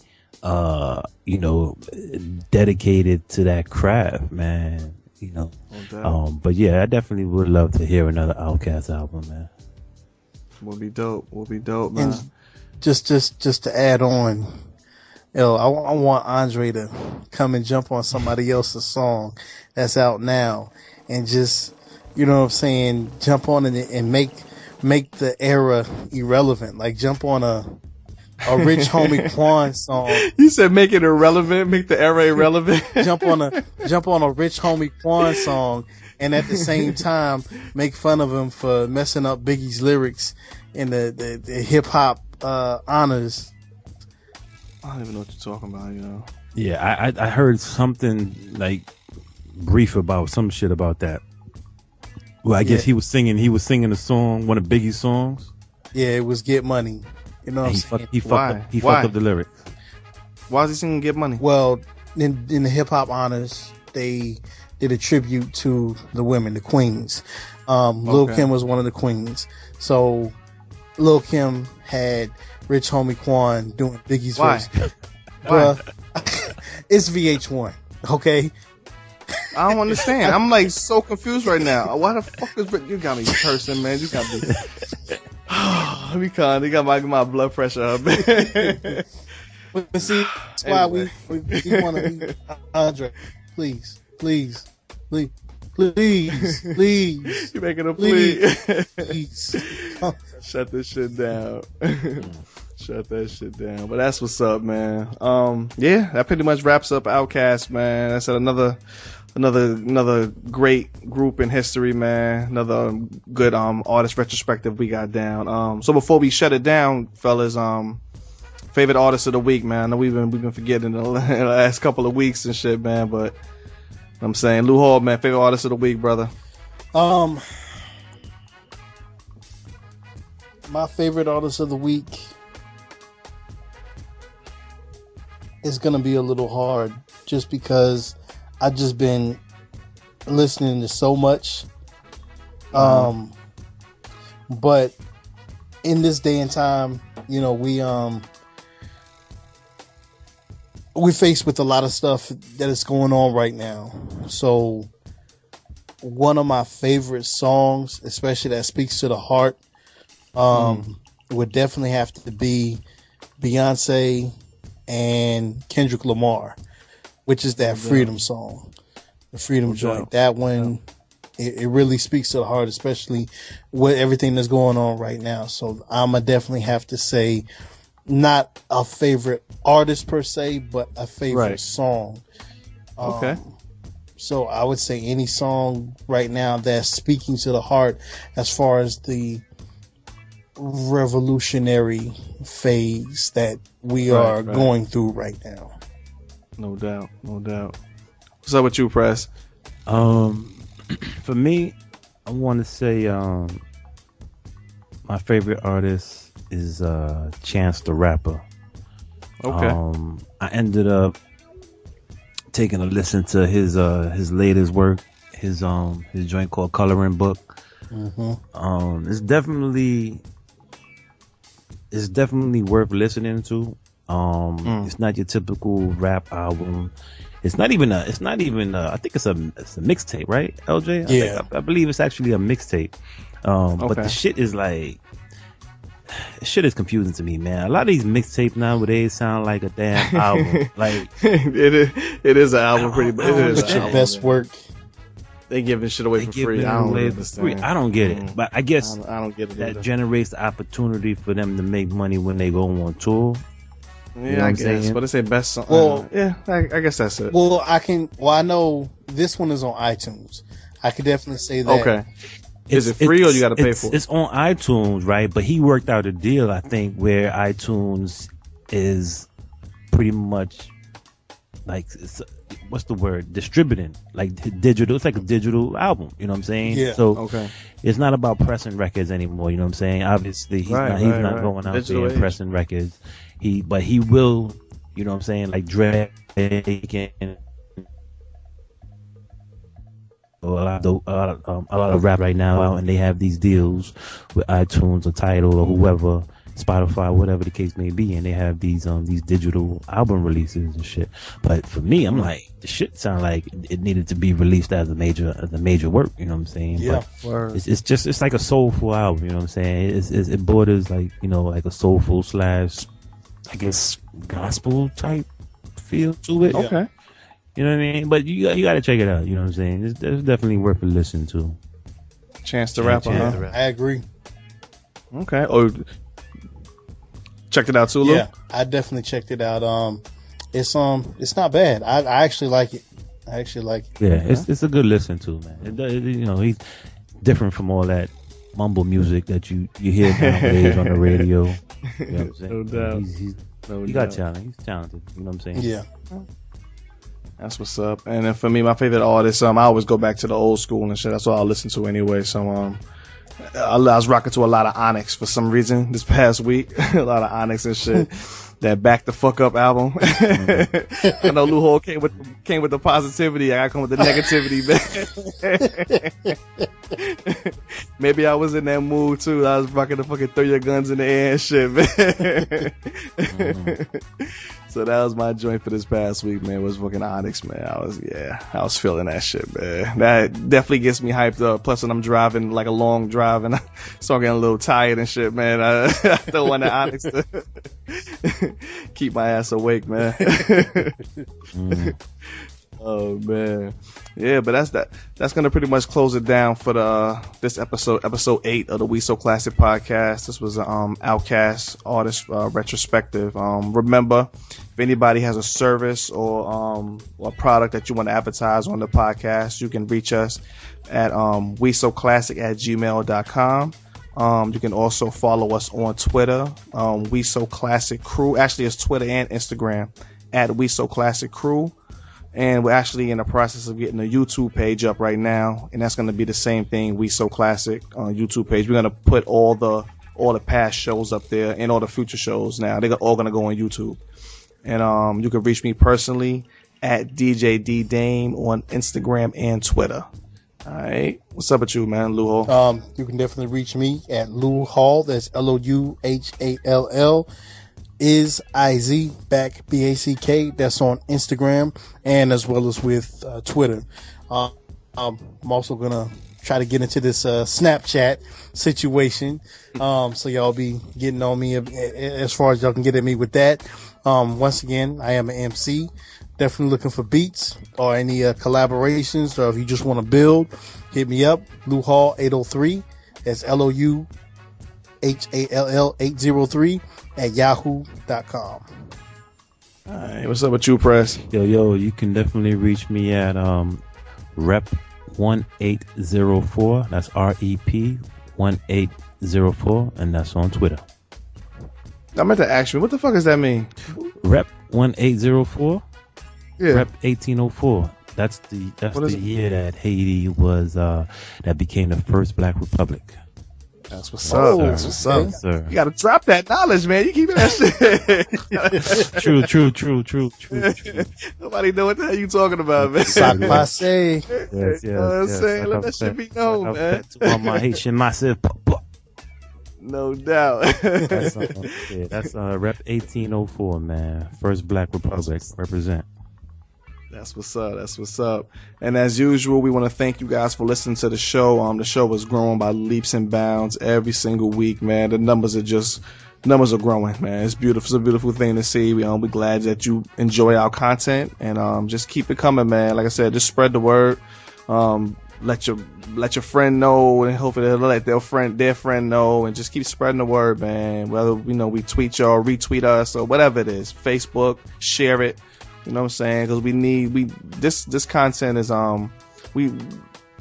dedicated to that craft, man. But yeah, I definitely would love to hear another Outkast album, man. Will be dope, man. And just to add on, I want Andre to come and jump on somebody else's song that's out now and just, you know what I'm saying, jump on it and make the era irrelevant. Like jump on a Rich Homie Quan song. You said make it irrelevant, make the era irrelevant. jump on a Rich Homie Quan song, and at the same time make fun of him for messing up Biggie's lyrics in the hip hop honors. I don't even know what you're talking about, Yeah, I heard something like brief about some shit about that. Well, I guess he was singing a song, one of Biggie's songs. Yeah, it was Get Money. You know what I'm saying? He fucked up the lyrics. Why is he singing Get Money? Well, in the hip hop honors, they did a tribute to the women, the queens. Lil Kim was one of the queens. So Lil Kim had Rich Homie Quan doing Biggie's verse. Bruh, it's VH1, okay? I don't understand. I'm like so confused right now. Why the fuck is you got me cursing, man? You got me. Let me calm. They got my blood pressure up. But see, that's why we want to Andre. Please. You're making a plea. Please. Shut this shit down. Shut that shit down. But that's what's up, man. That pretty much wraps up Outkast, man. That's another great group in history, man. Another good artist retrospective we got down. So before we shut it down, fellas, favorite artist of the week, man. I know we've been forgetting the last couple of weeks and shit, man. But I'm saying, Lou Hall, man, favorite artist of the week, brother. My favorite artist of the week is gonna be a little hard, just because I've just been listening to so much. But in this day and time, we're faced with a lot of stuff that is going on right now. So one of my favorite songs, especially that speaks to the heart, would definitely have to be Beyonce and Kendrick Lamar, which is that Freedom song, the Freedom joint. That one, it really speaks to the heart, especially with everything that's going on right now. So I'ma definitely have to say, not a favorite artist per se, but a favorite song. So I would say any song right now that's speaking to the heart as far as the revolutionary phase that we are going through right now. No doubt. What's up with you, Press? For me, I want to say my favorite artist is Chance the Rapper. Okay. I ended up taking a listen to his latest work, his joint called Coloring Book. It's definitely worth listening to. It's not your typical rap album. It's not even I think it's a mixtape, right, LJ? Yeah. I believe it's actually a mixtape. But the shit is confusing to me, man. A lot of these mixtapes nowadays sound like a damn album. Like it is an album, pretty much. It is your best work. They giving shit away for free. I don't get it, but I guess I don't get it. That generates the opportunity for them to make money when they go on tour. Yeah, I guess. But they say best song. Well, I guess that's it. Well, I know this one is on iTunes. I could definitely say that. Okay. Is it free or you got to pay for it? It's on iTunes, right? But he worked out a deal, I think, where iTunes is pretty much like, what's the word? Distributing, like digital. It's like a digital album. You know what I'm saying? Yeah. So it's not about pressing records anymore. You know what I'm saying? Obviously, he's not going out digital there and pressing records. But he will. You know what I'm saying? Like Drake and a lot of rap right now, and they have these deals with iTunes or Tidal or whoever, Spotify, whatever the case may be, and they have these digital album releases and shit. But for me, I'm like, the shit sound like it needed to be released as a major work. You know what I'm saying? Yeah. But it's like a soulful album. You know what I'm saying? It borders like, you know, like a soulful / I guess gospel type feel to it. Okay. You know what I mean? But you got to check it out. You know what I'm saying? It's definitely worth a listen to. Chance the Rapper, huh? I agree. Okay. Oh, checked it out too, Lou? Yeah, I definitely checked it out. It's not bad. I actually like it. Yeah, it's a good listen to, man. You know, he's different from all that mumble music that you hear nowadays on the radio. You know what I'm saying? No doubt. He got talent. He's talented. You know what I'm saying? Yeah. That's what's up. And then for me, my favorite artist, I always go back to the old school and shit. That's what I listen to anyway. So I was rocking to a lot of Onyx for some reason this past week. A lot of Onyx and shit. That Back the Fuck Up album. I know Lou Hall came with the positivity. I come with the negativity, man. Maybe I was in that mood too. I was rocking the fucking throw your guns in the air and shit, man. So that was my joint for this past week, man. Was fucking Onyx, man. I was feeling that shit, man. That definitely gets me hyped up. Plus when I'm driving like a long drive and I start getting a little tired and shit, man. I throw on the Onyx to keep my ass awake, man. Oh man, yeah, but that's gonna pretty much close it down for this episode 8 of the We So Classic podcast. This was Outkast artist retrospective. Remember, if anybody has a service or a product that you want to advertise on the podcast, you can reach us at wesoclassic@gmail.com. You can also follow us on Twitter, We So Classic Crew. Actually, it's Twitter and Instagram at We So Classic Crew. And we're actually in the process of getting a YouTube page up right now, and that's going to be the same thing, We So Classic on YouTube page. We're going to put all the past shows up there and all the future shows now. They're all going to go on YouTube. And you can reach me personally at DJ D Dame on Instagram and Twitter. All right. What's up with you, man, Lou Hall? You can definitely reach me at Lou Hall. That's LOUHALL. Is IZ back BACK. That's on Instagram and as well as with Twitter. I'm also gonna try to get into this Snapchat situation. So y'all be getting on me as far as y'all can get at me with that. Once again, I am an MC. Definitely looking for beats or any collaborations, or if you just want to build, hit me up. Lou Hall 803. That's LOUHALL 803 at yahoo.com. All right, what's up with you, Press? Yo, you can definitely reach me at rep 1804. That's REP 1804, and that's on Twitter. I meant to ask you, what the fuck does that mean? Rep 1804. Yeah. Rep 1804. That's the year that Haiti was that became the first Black Republic. That's what's up. That's what's up. Sir. You gotta drop that knowledge, man. You keeping that shit. True. Nobody know what the hell you talking about, man. Yes. You know what I'm saying? Let that shit be known, man. On my Haitian massive. No doubt. That's Rep 1804, man. First Black Republic. Represent. That's what's up. That's what's up. And as usual, we want to thank you guys for listening to the show. The show is growing by leaps and bounds every single week, man. The numbers are growing, man. It's beautiful. It's a beautiful thing to see. We're glad that you enjoy our content, and just keep it coming, man. Like I said, just spread the word. let your friend know, and hopefully they'll let their friend know, and just keep spreading the word, man. Whether we tweet y'all, retweet us, or whatever it is, Facebook, share it. You know what I'm saying? Because this content is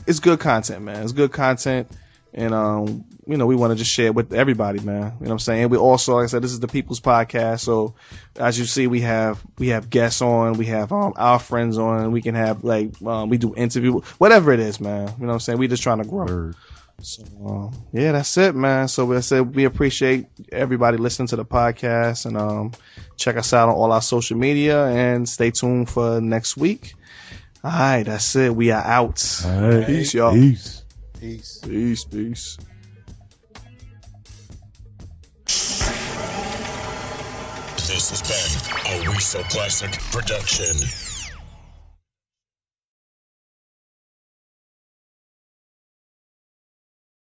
it's good content, man. It's good content, and we want to just share it with everybody, man. You know what I'm saying? We also, like I said, this is the People's Podcast, so as you see, we have guests on, we have our friends on, we can have we do interview, whatever it is, man. You know what I'm saying? We just trying to grow. Word. So yeah, that's it, man. So we appreciate everybody listening to the podcast, and check us out on all our social media, and stay tuned for next week. All right, that's it. We are out. All right. Peace, y'all. Peace. Peace. Peace. Peace. This has been a We So Classic production.